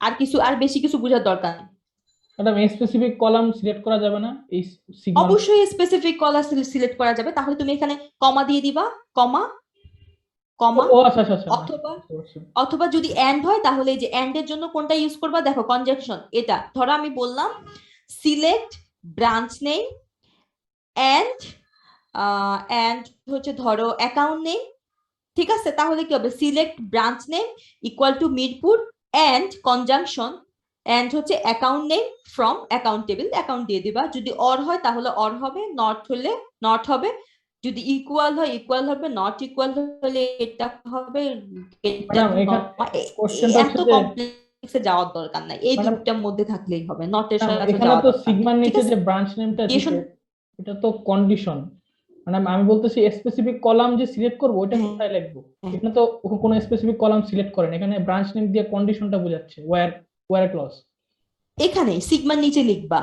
আর কিছু, আর বেশি কিছু বোঝার দরকার নেই। ম্যাডাম স্পেসিফিক কলাম সিলেক্ট করা যাবে না এই সিগমা? অবশ্যই স্পেসিফিক কলার সিলেক্ট করা যাবে, তাহলে তুমি এখানে কমা দিয়ে দিবা, কমা, কমা, ও আচ্ছা আচ্ছা আচ্ছা, অথবা, বুঝতে পারছি। অথবা যদি এন্ড হয় তাহলে এই যে এন্ড এর জন্য কোনটা ইউজ করবা, দেখো কনজাংশন। এটা ধরো আমি বললাম select branch name and and হচ্ছে ধরো অ্যাকাউন্ট নেম, ঠিক আছে? তাহলে কি হবে, select branch name equal to Mirpur and conjunction and হচ্ছে account name from account table, account দিয়ে দিবা। যদি অর হয় তাহলে অর হবে, নট হলে নট হবে, যদি ইকুয়াল হয় ইকুয়াল হবে, নট ইকুয়াল হলে এটা হবে, এটা ম্যাডাম এখানে কোশ্চেনটা এত হচ্ছে যে, কমপ্লেক্সে যাওয়ার দরকার নাই, এই ম্যাডাম দুটার মধ্যে থাকলেই হবে, নটের সাথে এখানে যাওয়ার তো দরকার নেই, সিগমার ঠিক নিচে আছে? যে ব্রাঞ্চ নেমটা দিয়ে দিছে, এটা তো কন্ডিশন। মানে আমি বলতেছি স্পেসিফিক কলাম যে সিলেক্ট করব ওইটা হ্যাঁ, কোথায় লিখবো? হ্যাঁ। এখানে তো কোনো স্পেসিফিক কলাম সিলেক্ট করেন, এখানে ব্রাঞ্চ নেম দিয়ে কন্ডিশনটা বোঝাচ্ছে, ওয়্যার ক্লজ। এখানে সিগমার নিচে লিখবা।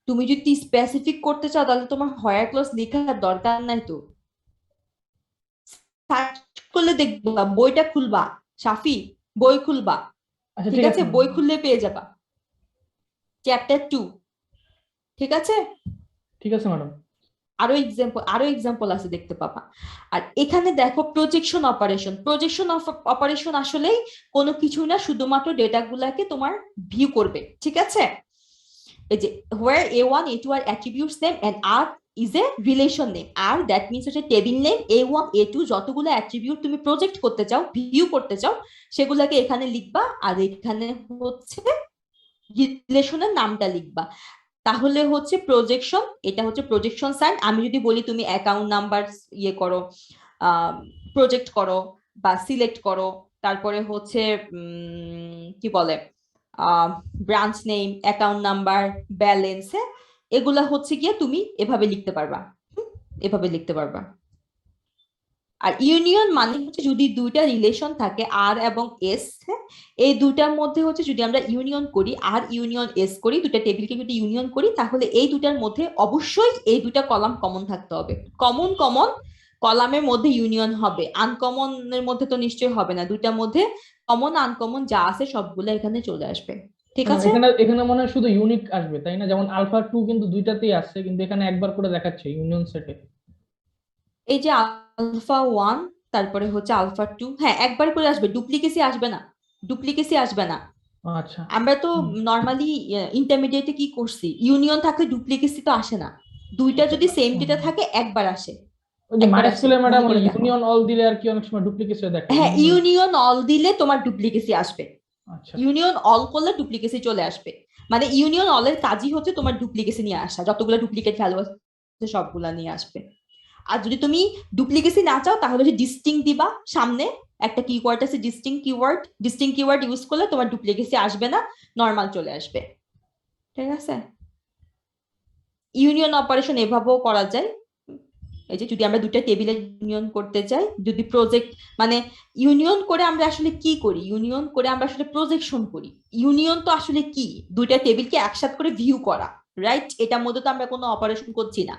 তুমি যদি স্পেসিফিক করতে চাও তাহলে তোমার হোয়ার ক্লজ লেখার দরকার নাই তো, সার্চ করলে দেখবা, বইটা খুলবা, সাফি বই খুলবা, আচ্ছা ঠিক ঠিক আছে? আছে বই ম্যাডাম। খুললে পেয়ে যাবা চ্যাপ্টার 2, ঠিক আছে? ঠিক আছে ম্যাডাম। আরো এক্সাম্পল আছে, দেখতে পাবা। আর এখানে দেখো প্রজেকশন অপারেশন, প্রজেকশন অপারেশন আসলেই কোনো কিছু না, শুধুমাত্র ডেটা গুলাকে তোমার ভিউ করবে, ঠিক আছে? এই যে where a1 a2 are attributes name and r is a relation name, আর দ্যাট মিন্স হচ্ছে টেবিল নেম, a1 a2 যতগুলো অ্যাট্রিবিউট তুমি প্রজেক্ট করতে চাও, ভিউ করতে চাও, সেগুলাকে এখানে লিখবা, আর এখানে হচ্ছে রিলেশনের নামটা লিখবা। তাহলে হচ্ছে প্রজেকশন, এটা হচ্ছে প্রজেকশন সাইন। আমি যদি বলি তুমি অ্যাকাউন্ট নাম্বার ইয়ে করো, প্রজেক্ট করো বা সিলেক্ট করো, তারপরে হচ্ছে কি বলে, branch name, account number, balance, এগুলা হচ্ছে গিয়ে তুমি এভাবে লিখতে পারবা, এভাবে লিখতে পারবা। আর ইউনিয়ন মানে হচ্ছে যদি দুইটা রিলেশন থাকে আর এবং এস, এই দুটার মধ্যে হচ্ছে যদি আমরা ইউনিয়ন করি, আর ইউনিয়ন এস করি, দুটা টেবিলকে যদি ইউনিয়ন করি, তাহলে এই দুটার মধ্যে অবশ্যই এই দুটা কলাম কমন থাকতে হবে। কমন কমন কলামের মধ্যে ইউনিয়ন হবে, আনকমনের মধ্যে তো নিশ্চয়ই হবে না। দুইটার মধ্যে কমন আনকমন যা আছে সবগুলো এখানে চলে আসবে, ঠিক ম্যাডাম আছে? এখানে এখানে মনে হয় শুধু ইউনিক আসবে তাই না? যেমন আলফা 2 কিন্তু দুইটাতেই আসছে, কিন্তু এখানে একবার করে দেখাচ্ছে ইউনিয়ন সেটে। এই যে আলফা 1 তারপরে হচ্ছে আলফা 2, হ্যাঁ একবার করে আসবে, ডুপ্লিকেসি আসবে না, ডুপ্লিকেসি আসবে না। আচ্ছা। আমরা তো নর্মালি ইন্টারমিডিয়েটে কি করছি, ইউনিয়ন থাকলে ডুপ্লিকেসি তো আসে না, দুইটা যদি সেম ডেটা থাকে একবার আসে, ওই যে একবার মাই আসে, স্কুলে ম্যাডাম মনে করে দেখো। ইউনিয়ন অল দিলে আর কি অনেক সময় ডুপ্লিকেশন দেখে হ্যাঁ ইউনিয়ন অল দিলে তোমার ডুপ্লিকেসি আসবে, আচ্ছা ইউনিয়ন অল করলে ডুপ্লিকেসি চলে আসবে। মানে ইউনিয়ন অলের কাজই হচ্ছে তোমার ডুপ্লিকেসি নিয়ে আসা, যতগুলো ডুপ্লিকেট ভ্যালু আছে সবগুলা নিয়ে আসবে। আর যদি তুমি ডুপ্লিকেসি না চাও তাহলে হচ্ছে ডিস্টিং দিবা, সামনে একটা কিওয়ার্ড আছে ডিস্টিং কিওয়ার্ড, ডিস্টিং কিওয়ার্ড ইউজ করলে তোমার ডুপ্লিকেসি আসবে না, নরমাল চলে আসবে, ঠিক আছে? ইউনিয়ন অপারেশন এভাবেও করা যায়। এই যে যদি আমরা দুটা টেবিলে ইউনিয়ন করতে চাই, যদি প্রজেক্ট মানে ইউনিয়ন করে আমরা আসলে কি করি, ইউনিয়ন করে আমরা আসলে প্রজেকশন করি। ইউনিয়ন তো আসলে কি, দুইটা টেবিলকে একসাথে করে ভিউ করা, রাইট? এটার মধ্যে তো আমরা কোনো অপারেশন করছি না।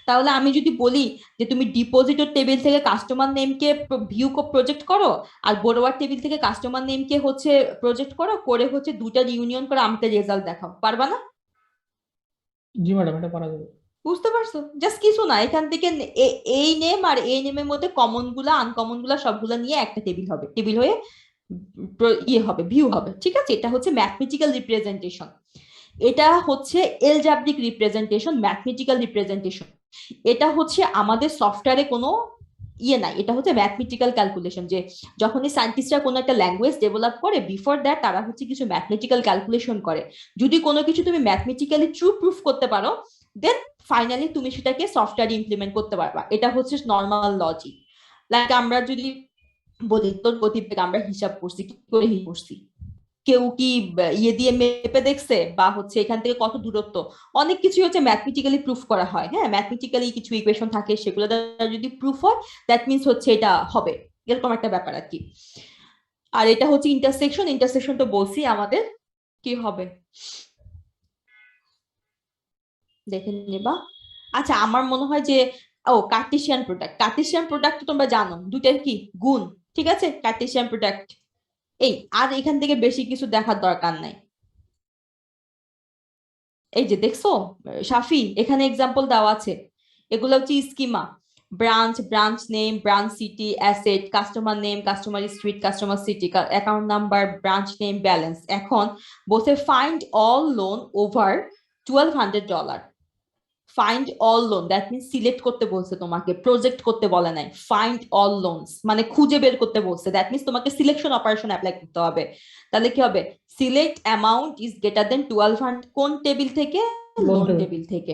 তাহলে আমি যদি বলি যে তুমি ডিপোজিটর টেবিল থেকে কাস্টমার নেমকে ভিউ প্রজেক্ট করো, আর বড়োয়ার টেবিল থেকে কাস্টমার নেমকে হচ্ছে প্রজেক্ট করো, করে হচ্ছে দুটা ইউনিয়ন করে আমাকে রেজাল্ট দেখাও, পারবা না? জি ম্যাডাম, এটা করা যাবে। বুঝতে পারছো? জাস্ট কিছু না, এখান থেকে এই নেম আর এই নেমের মধ্যে কমন গুলা আনকমন গুলা সবগুলা নিয়ে একটা টেবিল হবে, টেবিল হয়ে ইয়ে হবে, ভিউ হবে, ঠিক আছে? এটা হচ্ছে ম্যাথমেটিক্যাল রিপ্রেজেন্টেশন। এটা হচ্ছে এলজাব্রিক রিপ্রেজেন্টেশন, ম্যাথমেটিক্যাল রিপ্রেজেন্টেশন। এটা হচ্ছে আমাদের সফটওয়্যারে কোনো ইয়ে নাই, এটা হচ্ছে ম্যাথমেটিক্যাল ক্যালকুলেশন। যে যখনই সায়েন্টিস্টরা কোনো একটা ল্যাঙ্গুয়েজ ডেভেলপ করে, বিফোর দ্যাট তারা হচ্ছে কিছু ম্যাথমেটিক্যাল ক্যালকুলেশন করে। যদি কোনো কিছু তুমি ম্যাথমেটিক্যালি ট্রু প্রুফ করতে পারো, দেন ফাইনালি তুমি সেটাকে সফটওয়্যারে ইমপ্লিমেন্ট করতে পারবা। এটা হচ্ছে নর্মাল লজিক। লাইক আমরা যদি বলি তোর গতিবেগ আমরা হিসাব করছি, কি করে হিসাব করছি? কেউ কি ইয়ে দিয়ে মেপে দেখছে, বা হচ্ছে এখান থেকে কত দূরত্ব, অনেক কিছু হচ্ছে ম্যাথমেটিক্যালি প্রুফ করা হয়। হ্যাঁ, ম্যাথমেটিক্যালি কিছু ইকুয়েশন থাকে, সেগুলো দ্বারা যদি প্রুফ হয় দ্যাট মিনস হচ্ছে এটা হবে, এরকম একটা ব্যাপার আর কি। আর এটা হচ্ছে ইন্টারসেকশন, ইন্টারসেকশন তো বলছি আমাদের কি হবে দেখে নিবা। আচ্ছা, আমার মনে হয় যে কার্টেসিয়ান প্রোডাক্ট, কার্টেসিয়ান প্রোডাক্ট তোমরা জানো দুইটার কি গুণ, ঠিক আছে? কার্টেসিয়ান প্রোডাক্ট এই, আর এখান থেকে বেশি কিছু দেখার দরকার নাই। এই যে দেখছো সাফি, এখানে এক্সাম্পল দেওয়া আছে, এগুলো হচ্ছে schema. Branch, branch name, branch city, asset, customer name, customer street, customer city, account number, branch name, balance. এখন বলছে find all loan over $1200। Find all loan that means select করতে বলছে তোমাকে, প্রজেক্ট করতে বলে নাই। ফাইন্ড অল লোনস মানে খুঁজে বের করতে বলছে, দ্যাট মিনস তোমাকে সিলেকশন অপারেশন অ্যাপ্লাই করতে হবে। তাহলে কি হবে? Select amount is greater than 1200, কোন টেবিল থেকে? Loan loan table. টেবিল থেকে।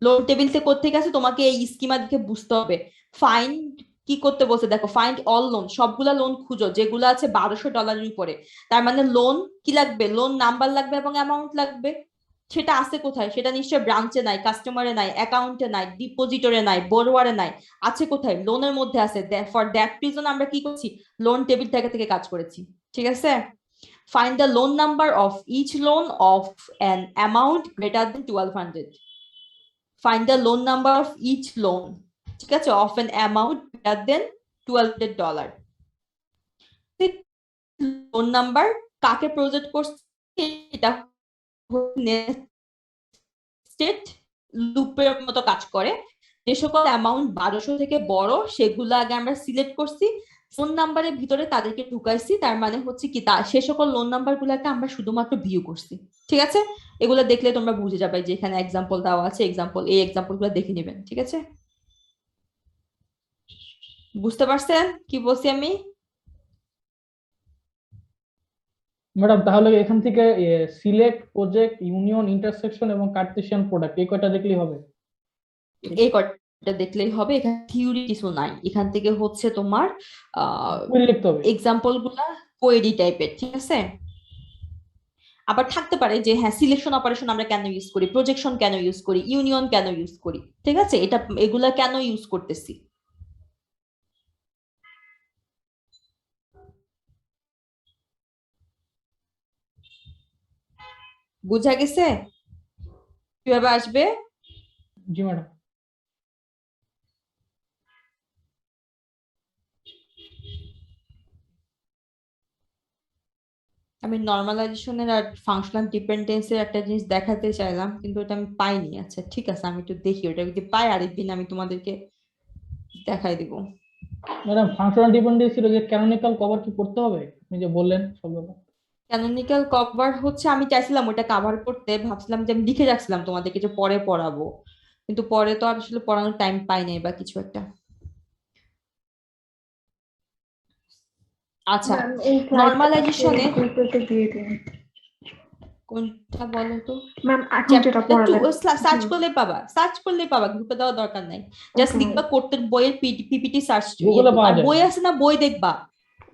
লোন টেবিল থেকে কোথেকে আছে তোমাকে এই স্কিমা দেখে বুঝতে হবে। ফাইন্ড কি করতে বলছে দেখো, ফাইন্ড অল লোন, সবগুলা লোন খুঁজো যেগুলো আছে $1200 উপরে। তার মানে লোন কি লাগবে? লোন নাম্বার লাগবে এবং অ্যামাউন্ট লাগবে। সেটা আছে কোথায়? সেটা নিশ্চয়ই ব্রাঞ্চে নাই, কাস্টমারে নাই, অ্যাকাউন্টে নাই, ডিপোজিটরে নাই, বড়োয়ারে নাই। আছে কোথায়? লোনের মধ্যে আছে। ফর দ্যাট রিজন আমরা কি করছি? লোন টেবিল থেকে কাজ করেছি, ঠিক আছে? Find the loan number of each loan of an amount greater than 1200। Find the loan number of each loan, ঠিক আছে, of an amount greater than $1200। Loan number কাকে প্রজেক্ট করছে? এটা নেস্টেড লুপের মতো কাজ করে। যে সকল অ্যামাউন্ট 1200 থেকে বড় সেগুলো আগে আমরা সিলেক্ট করছি, ফোন নাম্বারের ভিতরে তাদেরকে ঢুকাইছি। তার মানে হচ্ছে কি, সে সকল লোন নাম্বার গুলাকে আমরা শুধুমাত্র ভিউ করছি, ঠিক আছে? এগুলো দেখলে তোমরা বুঝে যাবে যে এখানে এক্সাম্পল দেওয়া আছে, এক্সাম্পল, এই এক্সাম্পল গুলো দেখে নেবেন, ঠিক আছে? বুঝতে পারছেন কি বলছি আমি? ম্যাডাম তাহলে এখান থেকে সিলেক্ট, প্রজেক্ট, ইউনিয়ন, ইন্টারসেকশন এবং কার্টেসিয়ান প্রোডাক্ট এই কয়টা দেখলেই হবে? এই কয়টা দেখলেই হবে, এখানে থিওরি কিছু নাই। এখান থেকে হচ্ছে তোমার কোয়েরি লিখতে হবে। এক্সাম্পল গুলা কোয়েরি টাইপের, ঠিক আছে? আবার থাকতে পারে যে হ্যাঁ, সিলেকশন অপারেশন আমরা কেন ইউজ করি, প্রজেকশন কেন ইউজ করি, ইউনিয়ন কেন ইউজ করি, ঠিক আছে? এটা এগুলা কেন ইউজ করতেছি। বুঝা গেছে কিভাবে আসবে? জি ম্যাডাম। আমি নর্মালাইজেশনের আর ফাংশনাল ডিপেন্ডেন্সের একটা জিনিস দেখাতে চাইলাম, কিন্তু ওটা আমি পাইনি। আচ্ছা ঠিক আছে, আমি একটু দেখি ওটা যদি পাই আরেকদিন আমি তোমাদেরকে দেখাই দিব। ম্যাডাম ফাংশনাল ডিপেন্ডেন্সি যে ক্যানোনিক্যাল কভার কি করতে হবে আপনি যে বললেন সবগুলো? ক্যানোনিক্যাল কভার হচ্ছে আমি চাইছিলাম ওটা কভার করতে, ভাবছিলাম যে আমি লিখে রাখছিলাম তোমাদেরকে যে পরে পড়াবো, কিন্তু পরে তো আর আসলে পড়ানোর টাইম পাই নাই বা কিছু একটা। আচ্ছা, ম্যাম এই নর্মালাইজেশনে গ্রুপে দিয়ে দিন। কোনটা বলো তো? ম্যাম এখন যেটা পড়ালেন সার্চ করলে পাবা, সার্চ করলে পাবা, গ্রুপে দেওয়ার দরকার নাই। জাস্ট লিখবা করতে বইয়ের পিপিটি সার্চ, গুগলে পাওয়া আর যায়। বই আছে না, বই দেখবা,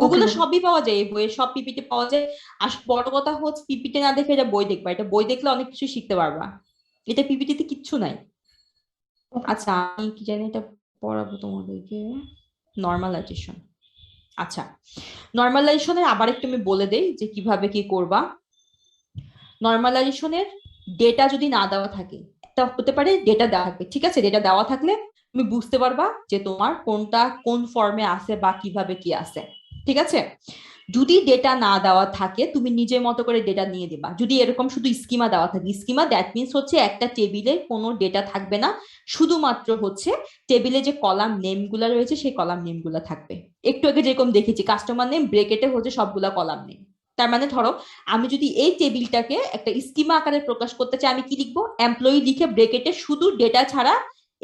গুগলে Okay. সবই পাওয়া যায়, এই বইয়ের সব পিপিটি পাওয়া যায়। আর বড় কথা হচ্ছে পিপিটি না দেখে এটা বই দেখবা, এটা বই দেখলে অনেক কিছু শিখতে পারবা, এটা পিপিটিতে কিচ্ছু নাই। আচ্ছা আমি কি জানি এটা পড়াবো তোমাদেরকে, নর্মালাইজেশন। আচ্ছা, নর্মালাইজেশনের আবার একটু আমি বলে দেই যে কিভাবে কি করবা। নর্মালাইজেশনের ডেটা যদি না দেওয়া থাকে, একটা হতে পারে ডেটা দেওয়া থাকবে, ঠিক আছে? ডেটা দেওয়া থাকলে তুমি বুঝতে পারবা যে তোমার কোনটা কোন ফর্মে আছে বা কিভাবে কি আছে। ঠিক আছে? যদি ডেটা না দেওয়া থাকে তুমি নিজের মতো করে ডেটা নিয়ে দিবা। যদি এরকম শুধু স্কিমা দেওয়া থাকে, স্কিমা দ্যাট মিনস হচ্ছে একটা টেবিলে কোনো ডেটা থাকবে না, শুধুমাত্র হচ্ছে টেবিলে যে কলাম নেম গুলা রয়েছে সেই কলাম নেম গুলা থাকবে। একটু আগে যেরকম দেখেছি কাস্টমার নেম ব্রেকেটে হচ্ছে সবগুলা কলাম নেম। তার মানে ধরো আমি যদি এই টেবিলটাকে একটা স্কিমা আকারে প্রকাশ করতে চাই, আমি কি লিখবো? এমপ্লয়ি লিখে ব্রেকেটে শুধু ডেটা ছাড়া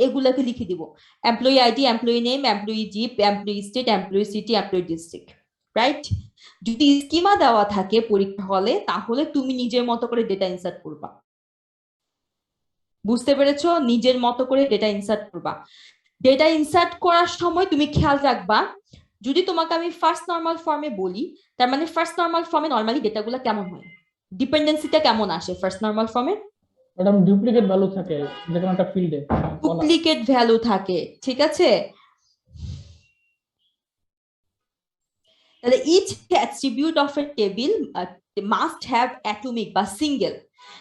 এগুলাকে লিখে দিব। Employee ID, employee name, employee zip, employee state, employee city, employee district, right? যদি স্কিমা দেওয়া থাকে পরীক্ষা হলে তাহলে তুমি নিজের মতো করে ডেটা ইনসার্ট করবা। বুঝতে পেরেছো? নিজের মতো করে ডেটা ইনসার্ট করবা। ডেটা ইনসার্ট করার সময় তুমি খেয়াল রাখবা, যদি তোমাকে আমি ফার্স্ট নরমাল ফর্মে বলি, তার মানে ফার্স্ট নরমাল ফর্মে নরমালি ডেটাগুলো কেমন হয়, ডিপেন্ডেন্সিটা কেমন আসে ফার্স্ট নরমাল ফর্মে? ম্যাডাম ডুপ্লিকেট ভ্যালু থাকে যে কোনো একটা ফিল্ডে, ডুপ্লিকেট ভ্যালু থাকে, ঠিক আছে? তাহলে each attribute of a table must have atomic বা সিঙ্গেল।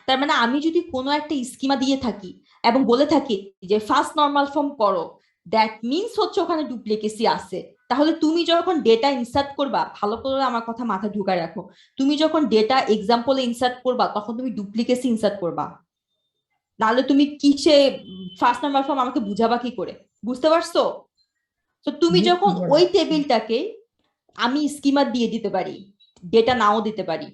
তার মানে আমি যদি কোনো একটা স্কিমা দিয়ে থাকি এবং বলে থাকি যে ফার্স্ট নরমাল ফর্ম করো, দ্যাট মিনস হচ্ছে ওখানে ডুপ্লিকেসি আছে। তাহলে তুমি যখন ডেটা ইনসার্ট করবা, ভালো করে আমার কথা মাথায় ঢুকায় রাখো, তুমি যখন ডেটা এক্সাম্পলে ইনসার্ট করবা তখন তুমি ডুপ্লিকেসি ইনসার্ট করবা, নাহলে তুমি কিসে ফার্স্ট নরমাল ফর্ম আমাকে বুঝাবা কি করে? বুঝতে পারছো? তো তুমি জি যখন ম্যাডাম। ওই টেবিলটাকে আমি স্কিমা দিয়ে দিতে পারি, ডেটা নাও দিতে পারি,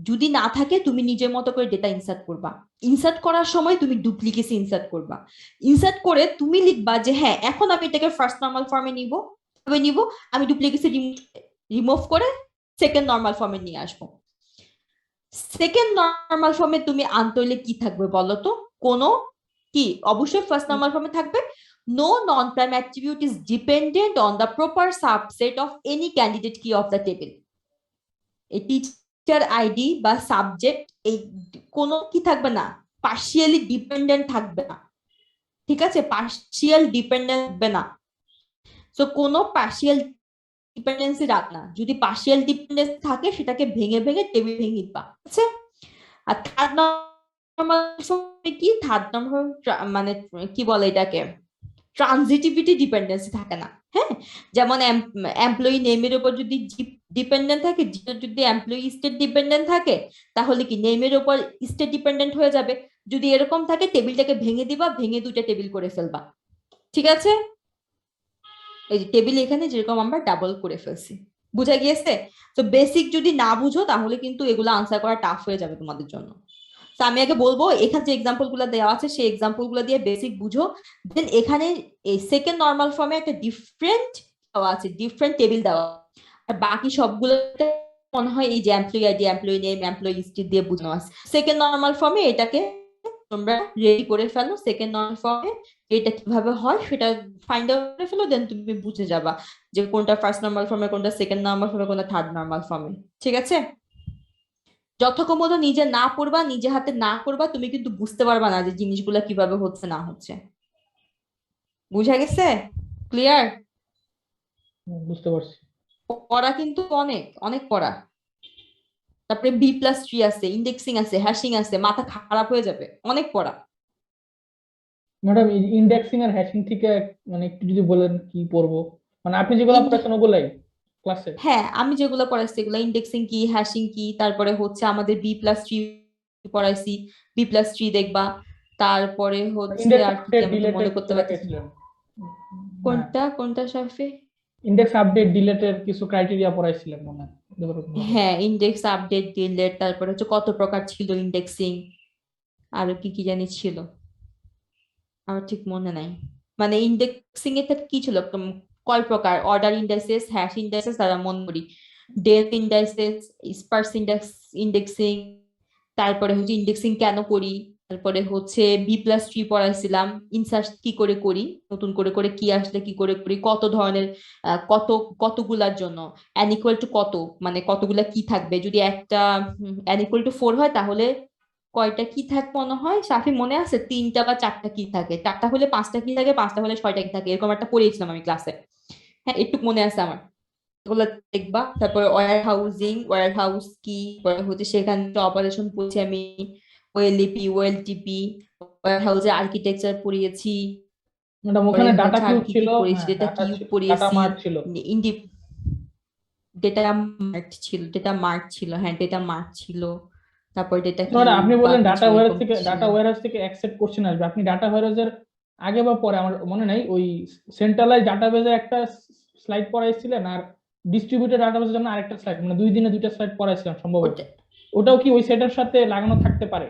যদি না থাকে তুমি নিজের মতো করে ডেটা ইনসার্ট করবা। ইনসার্ট করার সময় তুমি ডুপ্লিকেসি ইনসার্ট করবা। ইনসার্ট করে তুমি লিখবা যে হ্যাঁ এখন আমি এটাকে ফার্স্ট নরমাল ফর্মে নিব, তবে নিব আমি ডুপ্লিকেসি রিমুভ করে সেকেন্ড নরমাল ফর্মে নিয়ে আসবো। সেকেন্ড নরমাল ফর্মে তুমি আনতে হলে কি থাকবে বলো তো? কোনো কি? অবশ্যই ফার্স্ট নরমাল ফর্মে থাকবে no non-prime attribute is dependent on the proper subset of any candidate key of the table. এই টিচার আইডি বা সাবজেক্ট এই কোনো কি থাকবে না, পার্শিয়ালি ডিপেন্ডেন্ট থাকবে না, ঠিক আছে? পার্শিয়াল ডিপেন্ডেন্ট থাকবে না। সো কোনো পার্শিয়াল ডিপেন্ডেন্সি রাখ না, যদি পার্শিয়াল ডিপেন্ডেন্স থাকে সেটাকে ভেঙে ভেঙে টেবিল ভেঙে দিবা, ঠিক আছে? আর থার্ড নরমাল কি? থার্ড নম্বর মানে কি বলে এটাকে, ট্রানজিটিভিটি ডিপেন্ডেন্সি থাকে না। হ্যাঁ, যেমন এমপ্লয়ি নেমের উপর যদি ডিপেন্ডেন্ট থাকে, যদি এমপ্লয়ি স্টেট ডিপেন্ডেন্ট থাকে তাহলে কি নেমের উপর স্টেট ডিপেন্ডেন্ট হয়ে যাবে। যদি এরকম থাকে টেবিলটাকে ভেঙে দিবা, ভেঙে দুটো টেবিল করে ফেলবা, ঠিক আছে? এই যে টেবিল এখানে যেরকম আমরা ডাবল করে ফেলছি, বুঝা গিয়েছে? তো বেসিক যদি না বুঝো তাহলে কিন্তু এগুলো আনসার করা টাফ হয়ে যাবে তোমাদের জন্য। তো আমি আগে বলবো এখানে যে এক্সাম্পল গুলো দেওয়া আছে সেই এক্সাম্পল গুলো দিয়ে বেসিক বুঝো, দেন এখানে এই সেকেন্ড নরমাল ফর্মে একটা ডিফারেন্ট দেওয়া আছে, ডিফারেন্ট টেবিল দেওয়া, আর বাকি সবগুলোতে মনে হয় এই যে employee ID, employee name, employee state দিয়ে বোঝানো আছে। সেকেন্ড নরমাল ফর্মে এটাকে তোমরা রেডি করে ফেলো, সেকেন্ড নরমাল ফর্মে এটা কিভাবে হয় সেটা ফাইন্ড আউট করে ফেলো, দেন তুমি বুঝে যাবা যে কোনটা ফার্স্ট নরমাল ফর্মে, কোনটা সেকেন্ড নরমাল ফর্মে, কোনটা থার্ড নরমাল ফর্মে, ঠিক আছে? যতক্ষণ মতো নিজে না পড়বা, নিজে হাতে না করবা, তুমি কিন্তু বুঝতে পারবা না যে জিনিসগুলা কিভাবে হচ্ছে না হচ্ছে। বুঝা গেছে? ক্লিয়ার? বুঝতে পারছি। পড়া কিন্তু অনেক অনেক পড়া। তারপরে B+3 আছে, ইন্ডেক্সিং আছে, হ্যাশিং আছে, মাথা খারাপ হয়ে যাবে, অনেক পড়া। ম্যাডাম এই ইন্ডেক্সিং আর হ্যাশিং থেকে মানে একটু যদি বলেন কি পড়বো, মানে আপনি যেগুলো পড়াচ্ছেন ওগুলাই ক্লাসে? হ্যাঁ, আমি যেগুলো পড়াইছি এগুলো ইন্ডেক্সিং কি, হ্যাশিং কি, তারপরে হচ্ছে আমাদের B+3 পড়াইছি, B+3 দেখবা, তারপরে হচ্ছে ইন্ডেক্স আর কি আপডেট আমি তো ডিলেটের মনে করতে পারতেছি না। রেখেছিলেন? কোনটা কোনটা সাফে? ইন্ডেক্স আপডেট ডিলেটের কিছু ক্রাইটেরিয়া পড়াইছিলেন মনে হয়, যতটুকু মনে হয়। হ্যাঁ, ইন্ডেক্স আপডেট ডিলেট, তারপরে হচ্ছে কত প্রকার ছিল ইন্ডেক্সিং, আরো কি কি জানি ছিল, আমার ঠিক মনে নাই। মানে ইন্ডেক্সিং এর কি ছিল, কয় প্রকার, অর্ডার ইন্ডেক্সেস, হ্যাশ ইন্ডেক্সেস, তারা মনে করি ডেপথ ইন্ডেক্সেস, স্পার্স ইন্ডেক্সিং, তারপরে হচ্ছে ইন্ডেক্সিং কেন করি, তারপরে হচ্ছে B+3 পড়াইছিলাম, ইনসার্ট কি করে করি, নতুন করে করে কি আসলে কি করে করি, কত ধরনের, কতগুলার জন্য n = কত, মানে কতগুলা কি থাকবে, যদি একটা n = 4 হয় তাহলে কয়টা কি থাকে মনে হয় সাফি, মনে আছে? 3টা বা 4টা কি থাকে, 4টা হলে 5টা কি থাকে, 5টা হলে 6টা কি থাকে, এরকম একটা পড়িয়েছিলাম আমি ক্লাসে। হ্যাঁ, একটু মনে আছে আমার, এগুলো দেখবা। তারপরে ওয়্যার হাউস কি, পরে হচ্ছে সেখানে অপারেশন পড়ছি আমি, ওএলইপি, ওএলটিপি, ওয়্যার হাউসের আর্কিটেকচার পড়িয়েছি, ম্যাডাম পরে ওখানে ডাটা হচ্ছে আর কিউব কি ছিল, কি পড়িয়েছি, হ্যাঁ এটা ডাটা কিউব ডাটা পড়িয়েছি, মার্ট ছিল। ইন্ডি ডেটা মার্ট ছিল, হ্যাঁ ডেটা মার্ট ছিল, তারপর ডেটা ম্যাডাম কিউব আপনি বা বললেন কিছু এরকম ছিল। ডাটা ওয়্যারহাউস থেকে অ্যাকসেপ্ট কোশ্চেন আসবে, আপনি ডাটা ওয়্যারহাউসের আগে বা পরে আমার মনে নাই ওই সেন্ট্রালাইজ ডাটাবেজে একটা স্লাইড পড়াইছিলেন, আর ডিস্ট্রিবিউটেড ডাটাবেজের জন্য আরেকটা স্লাইড, মানে 2 দিনে 2টা স্লাইড পড়াইছিলাম সম্ভবত। ওটা ওটাও কি ওই সেটের সাথে লাগানো থাকতে পারে?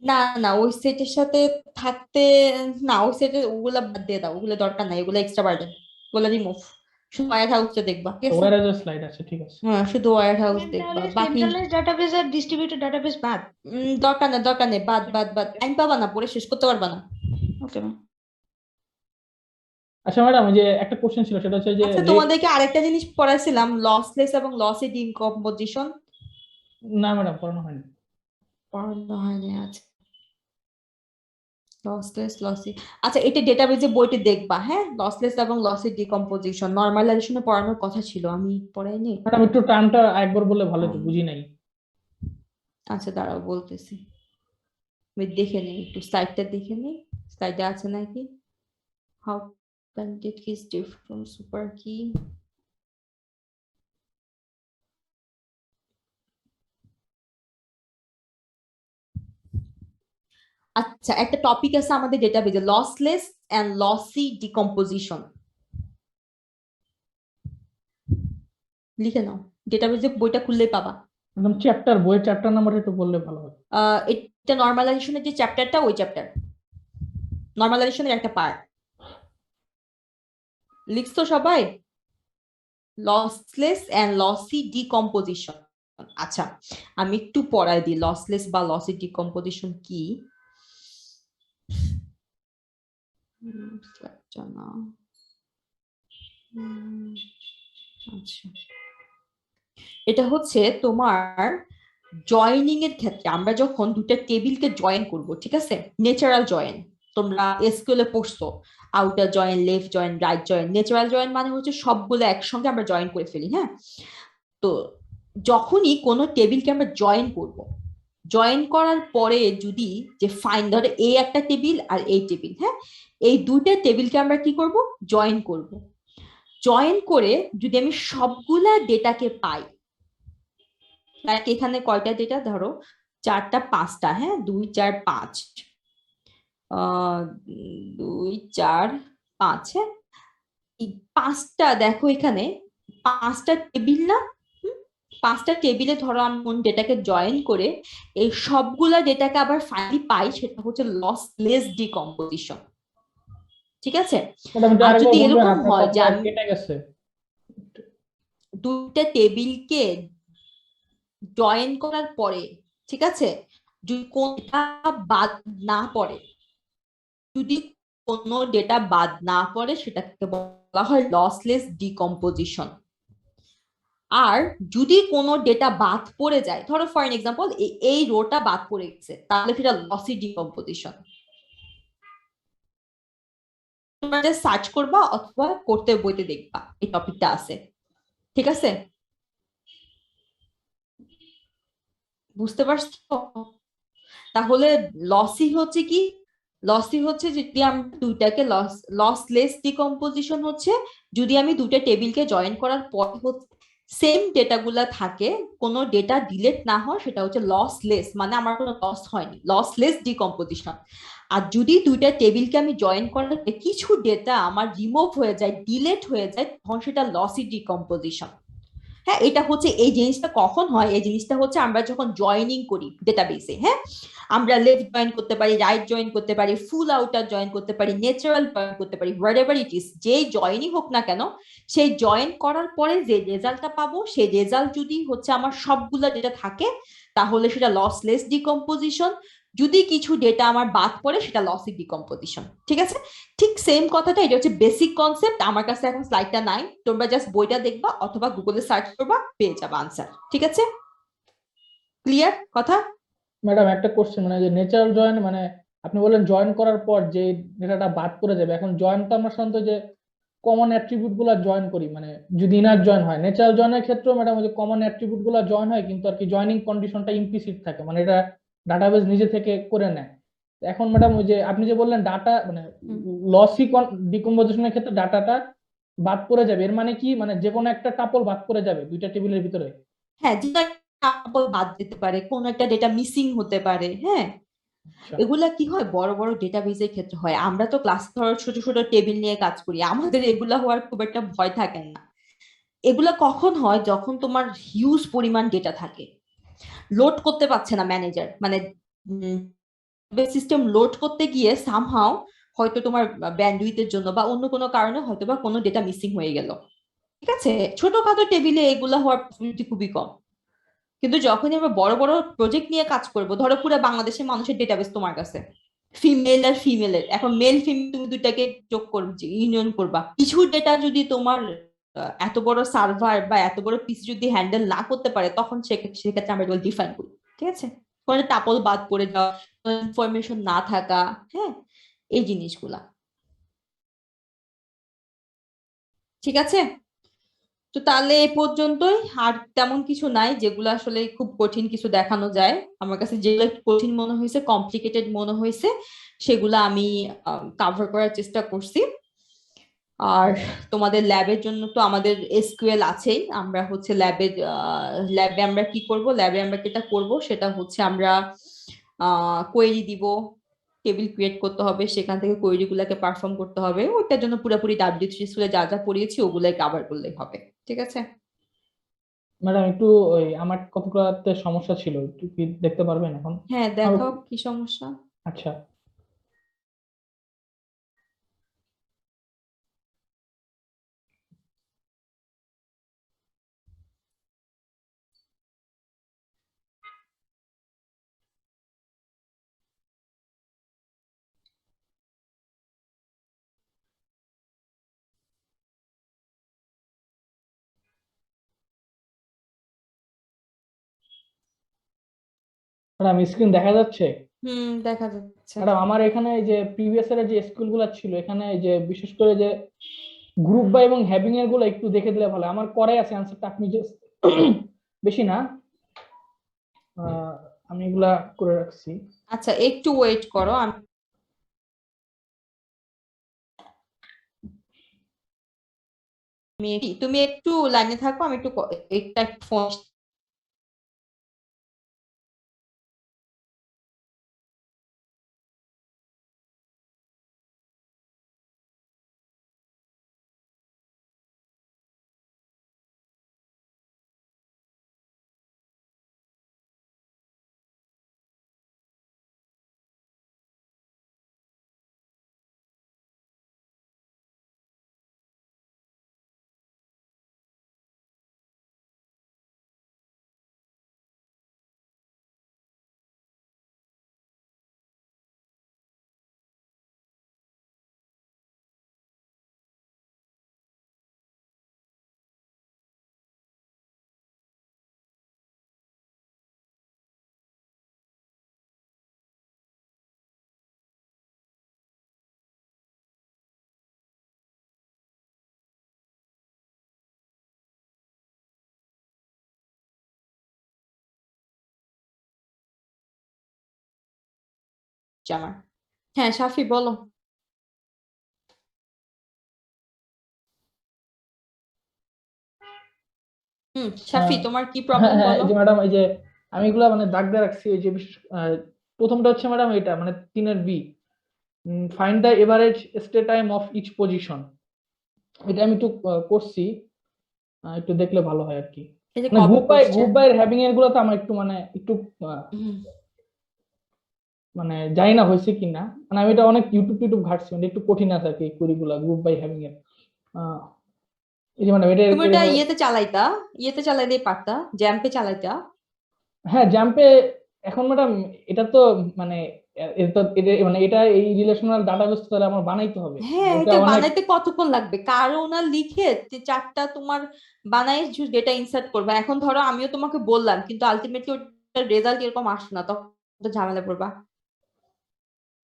না না, ওই সেটের সাথে থাকতে, না ওই সেটে ওগুলা বাদ দিয়ে দাও, ওগুলো দরকার নাই, ওগুলো এক্সট্রা বার্ডেন, ওগুলো রিমুভ। শুধু ওয়্যার হাউসটা দেখবা, ঠিক আছে? ওয়্যারহাউসের স্লাইড আছে, ঠিক আছে। হ্যাঁ শুধু ওয়্যার হাউস ম্যাম দেখবা, তাহলে বাকি সেন্ট্রালাইজ ডাটাবেস আর ডিস্ট্রিবিউটেড ডাটাবেস বাদ। দরকার নেই, দরকার নেই, বাদ বাদ বাদ, টাইম পাবা না, পড়ে শেষ করতে পারবা না। Okay ma'am. আচ্ছা ম্যাডাম, ওই যে একটা কোশ্চেন ছিল সেটা হচ্ছে যে আচ্ছা তোমাদেরকে আরেকটা জিনিস পড়াইছিলাম, লসলেস এবং লসি ডিকম্পোজিশন। না ম্যাডাম পড়ানো হয়নি। পড়ানো হয়নি, আচ্ছা লসলেস লসি, আচ্ছা এটা ডেটাবেজে বইতে দেখবা, হ্যাঁ লসলেস এবং লসি ডিকম্পোজিশন নরমালাইজেশনে পড়ানোর কথা ছিল, আমি পড়াইনি। ম্যাডাম একটু টার্মটা একবার বললে ভালো হতো, বুঝি নাই। আচ্ছা দাঁড়াও বলতেছি, আমি দেখে নিই একটু, স্লাইডটা দেখে নিই, স্লাইডে আছে নাকি। How bandit key is different from super key. আচ্ছা একটা টপিক আছে আমাদের ডেটাবেজে, লসলেস এন্ড লসি ডিকম্পোজিশন, লিখে নাও, ডেটাবেজে বইটা খুললেই পাবা। ম্যাডাম বইয়ের চ্যাপ্টার নাম্বার একটু বললে ভালো হয়। এটা নরমালাইজেশনের যে চ্যাপ্টারটা, ওই চ্যাপ্টার নরমালাইজেশনের একটা পার্ট। লিখছো সবাই? Lossless and lossy decomposition. আচ্ছা আমি একটু পড়াই দিই লসলেস বা লসি ডিকম্পোজিশন কি। আচ্ছা এটা হচ্ছে তোমার জয়েনিং এর ক্ষেত্রে, আমরা যখন দুটো টেবিলকে জয়েন করব, ঠিক আছে, ন্যাচারাল জয়েন, তোমরা এসকিউএল এ পড়ছো, outer join, left join, right join. Natural join মানে হচ্ছে সবগুলো একসঙ্গে আমরা জয়েন করে ফেলি, হ্যাঁ। তো যখনই কোনো টেবিলকে আমরা জয়েন করব, জয়েন করার পরে যদি যে ফাইন, ধরো এই একটা টেবিল আর এই টেবিল, হ্যাঁ, এই দুইটা টেবিলকে আমরা কি করব, জয়েন করব। জয়েন করে যদি আমি সবগুলা ডেটাকে পাই, লাইক এখানে কয়টা ডেটা, ধরো 4টা 5টা, হ্যাঁ 2 4 5, 2 4 5, হ্যাঁ এই 5টা, দেখো এখানে 5টা টেবিল না, 5টা টেবিলে ধরো আমি কোন ডেটাকে জয়েন করে এই সবগুলা ডেটাকে আবার ফাইনালি পাই, সেটা হচ্ছে লসলেস ডিকম্পোজিশন, ঠিক আছে। ম্যাডাম এটা আর আরেকবার যদি বলবেন, এরকম আপনার হয় যে কথা আমি কেটে গেছে। দুইটা টেবিলকে জয়েন করার পরে, ঠিক আছে, যদি কোনটা বাদ না পড়ে, যদি কোনো ডেটা বাদ না পড়ে সেটাকে বলা হয় লসলেস ডিকম্পোজিশন। আর যদি কোনো ডেটা বাদ পড়ে যায়, ধরো ফর এন এক্সাম্পল এই রোটা বাদ পড়ে গেছে, তাহলে সেটা লসি ডিকম্পোজিশন। তোমরা জাস্ট সার্চ করবা অথবা করতে বইতে দেখবা এই টপিকটা আছে, ঠিক আছে, বুঝতে পারছো? তাহলে লসি হচ্ছে কি, লসি হচ্ছে যদি আমরা দুইটাকে লসলেস ডিকম্পোজিশন হচ্ছে যদি আমি দুইটা টেবিলকে জয়েন করার পর সেম ডেটাগুলা থাকে, কোনো ডেটা ডিলিট না হয়, সেটা হচ্ছে লসলেস, মানে আমার কোনো লস হয়নি, লসলেস ডিকম্পোজিশন। আর যদি দুইটা টেবিলকে আমি জয়েন করার কিছু ডেটা আমার রিমুভ হয়ে যায়, ডিলিট হয়ে যায়, তখন সেটা লসি ডিকম্পোজিশন। হ্যাঁ এটা হচ্ছে, এই জিনিসটা কখন হয়, এই জিনিসটা হচ্ছে আমরা যখন জয়েনিং করি ডেটাবেসে, হ্যাঁ আমরা লেফট জয়েন করতে পারি, রাইট জয়েন করতে পারি, ফুল আউটার জয়েন করতে পারি, ন্যাচারাল জয়েন করতে পারি, হোয়াটএভার ইট ইজ, যেই জয়েনই হোক না কেন, সেই জয়েন করার পরে যে রেজাল্টটা পাবো, সেই রেজাল্ট যদি হচ্ছে আমার সবগুলা ডেটা থাকে, তাহলে সেটা লসলেস ডিকম্পোজিশন। যদি কিছু ডেটা আমার বাদ পড়ে, সেটা লসি ডিকম্পোজিশন, ঠিক আছে। ঠিক সেম কথাটা, এটা হচ্ছে বেসিক কনসেপ্ট। আমার কাছে এখন স্লাইডটা নাই, তোমরা জাস্ট বইটা দেখবা অথবা গুগলে সার্চ করবা, পেয়ে যাবে আনসার, ঠিক আছে, ক্লিয়ার কথা? ম্যাডাম একটা কোশ্চেন, মানে যে ন্যাচারাল জয়েন, মানে আপনি বললেন জয়েন করার পর যে ডেটাটা বাদ পড়ে যাবে, এখন জয়েন তো আমরা সাধারণত যে কমন অ্যাট্রিবিউট গুলা জয়েন করি, মানে যদি ইনার জয়েন হয়, ন্যাচারাল জয়েনের ক্ষেত্রে ম্যাডাম ওই যে কমন অ্যাট্রিবিউট গুলা জয়েন হয়, কিন্তু আর কি জয়েনিং কন্ডিশনটা ইমপ্লিসিট থাকে, মানে এটা ডাটাবেস নিজে থেকে করে নেয়। এখন ম্যাডাম ওই যে আপনি যে বললেন ডাটা, মানে লসি ডিকম্পোজিশনের ক্ষেত্রে ডাটাটা বাদ পড়ে যাবে, এর মানে কি, মানে যে কোনো একটা টাপল বাদ পড়ে যাবে দুইটা টেবিলের ভিতরে? হ্যাঁ, যেটা couple বাদ দিতে পারে, কোন একটা ডেটা মিসিং হতে পারে। হ্যাঁ, আচ্ছা এগুলা কি হয় বড় বড় ডেটাবেজের ক্ষেত্রে হয়। আমরা তো ক্লাস ধরো ছোট ছোট টেবিল নিয়ে কাজ করি, আমাদের এগুলা হওয়ার খুব একটা ভয় থাকে না। এগুলা কখন হয়, যখন তোমার হিউজ পরিমাণ ডেটা থাকে, লোড করতে পারছে না ম্যানেজার, মানে সিস্টেম লোড করতে গিয়ে সামহাও হয়তো তোমার ব্যান্ডউইথের জন্য বা অন্য কোনো কারণে হয়তো বা কোনো ডেটা মিসিং হয়ে গেল। ঠিক আছে, ছোটখাটো টেবিলে এগুলা হওয়ার পসিবিলিটি খুবই কম। কিন্তু যখনই আমরা বড় বড় প্রজেক্ট নিয়ে কাজ করব, ধরো পুরো বাংলাদেশের মানুষের ডেটাবেস তোমার কাছে, ফিমেল আর ফিমেলের, এখন মেল ফিমেল তুমি দুইটাকে যোগ করবে, ইউনিয়ন করবা, কিছু ডেটা যদি তোমার এত বড় সার্ভার বা এত বড় পিসি যদি হ্যান্ডেল না করতে পারে, তখন সেক্ষেত্রে আমরা এগুলো ডিফাইন করি। ঠিক আছে, কোনো টাপল বাদ পড়ে যাওয়া, ইনফরমেশন না থাকা, হ্যাঁ, এই জিনিসগুলা। ঠিক আছে, তো তাহলে এই পর্যন্তই। আর তেমন কিছু নাই যেগুলো আসলে খুব কঠিন কিছু দেখানো যায়। আমার কাছে যেগুলো একটু কঠিন মনে হয়েছে, কমপ্লিকেটেড মনে হয়েছে, সেগুলো আমি কাভার করার চেষ্টা করছি। আর তোমাদের ল্যাবের জন্য তো আমাদের এসকিউএল আছেই। আমরা হচ্ছে ল্যাবে আমরা কি করব, ল্যাবে আমরা যেটা করব সেটা হচ্ছে আমরা কোয়েরি দিব, টেবিল ক্রিয়েট করতে হবে, সেখান থেকে কোয়েরি গুলাকে পারফর্ম করতে হবে। ওটার জন্য পুরোপুরি W3 স্কুলে যা যা পড়িয়েছি ওগুলাই কভার করলেই হবে। ঠিক আছে ম্যাডাম, একটু ওই আমার কতগুলোতে সমস্যা ছিল, একটু কি দেখতে পারবেন এখন? হ্যাঁ, দেখাও কি সমস্যা। আচ্ছা, ম্যাডাম স্ক্রিন দেখা যাচ্ছে? দেখা যাচ্ছে। ম্যাডাম আমার এখানে এই যে প্রিভিয়াস এর যে স্কুল গুলা ছিল, এখানে এই যে বিশেষ করে যে গ্রুপ বাই এবং হ্যাভিং এর গুলো একটু দেখে দিলে ভালো। আমার করাই আছে অ্যান্সারটা, আপনি যে বেশি না, আহ, আমি এগুলা করে রাখছি। আচ্ছা, একটু ওয়েট করো, তুমি একটু লাইনে থাকো, আমি একটু একটা ফোন। আমার, হ্যাঁ সাফি বলো। সাফি, আহ, তোমার কি হ্যাঁ প্রবলেম হ্যাঁ, বলো। এই যে ম্যাডাম, এই যে আমি এগুলা মানে দাগ দিয়ে রাখছি, ওই যে প্রথমটা হচ্ছে ম্যাডাম এটা মানে 3-এর B, find the average stay time of each position. এটা আমি একটু করছি, একটু দেখলে ভালো হয় আর কি। এই যে মানে কবে করছে। গ্রুপ বাই হ্যাভিং এর গুলো তো আমার একটু মানে একটু হুম, মানে জানি না হয়েছে কিনা, মানে আমি এটা অনেক ইউটিউব ঘাটছি, মানে একটু কঠিন আছে আর কি কুড়ি গুলা গ্রুপ বাই হ্যাভিং এর। আহ, এই যে ম্যাডাম এটা তুমি ওটা ইয়েতে চালাইতেই পারতা, জ্যাম্পে চালাইতা। হ্যাঁ জাম্পে। এখন ম্যাডাম এটা তো মানে মানে এটা এই রিলেশনাল ডাটাবেস তাহলে আমার বানাইতে হবে, হ্যাঁ, এটা এটা অনেক। বানাইতে কতক্ষণ লাগবে, কারো না লিখে চারটা তোমার বানাই ডেটা ইনসার্ট করবা। এখন ধরো আমিও তোমাকে বললাম, কিন্তু আলটিমেটলি ওটার রেজাল্ট এরকম আসবে না, তখন তো ঝামেলা পড়বা।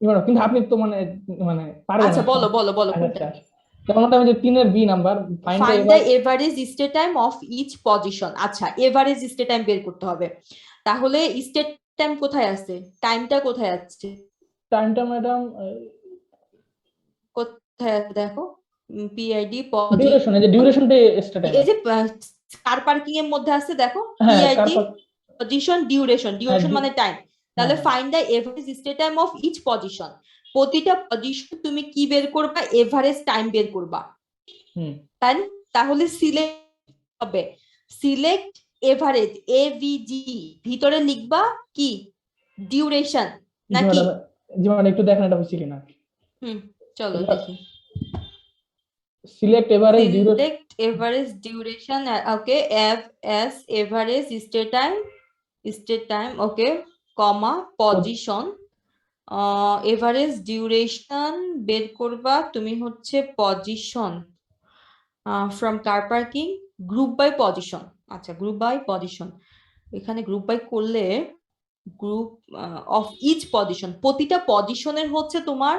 ম্যাডাম কিন্তু আপনি তো মানে মানে পারবেন আচ্ছা না। বলো বলো বলো আচ্ছা কোনটা। আচ্ছা, যেমন আমি যে 3-এর B number, find the find the ever. Average stay time of each position. আচ্ছা, এভারেজ স্টে টাইম বের করতে হবে। তাহলে স্টে টাইম কোথায় আছে, টাইমটা কোথায় আছে, টাইমটা ম্যাডাম কোথায় আছে দেখো। পিআইডি ডিউরেশন, এই যে ডিউরেশনটা এক্সট্রা টাইম এই যে আছে। কার পার্কিং এর মধ্যে আছে দেখো হ্যাঁ কার পিআইডি পজিশন ডিউরেশন মানে টাইম, তাহলে হ্যাঁ। Find the average stay time of each position, প্রতিটা পজিশন তুমি কি বের করবা, এভারেজ টাইম বের করবা, হুম তাই না? তাহলে সিলেক্ট হবে, সিলেক্ট এভারেজ এভিজি, ভিতরে লিখবা কি ডিউরেশন জি নাকি? ম্যাডাম, জি ম্যাডাম একটু দেখেন এটা হচ্ছে কিনা। চলো এটা দেখি। Select average duration, Select average duration. Okay, as average stay time. Okay, comma position. Average duration বের করবা তুমি হচ্ছে position from car parking group by position. আচ্ছা group by position, এখানে গ্রুপ বাই করলে গ্রুপ অফ ইচ পজিশন, প্রতিটা পজিশনের হচ্ছে তোমার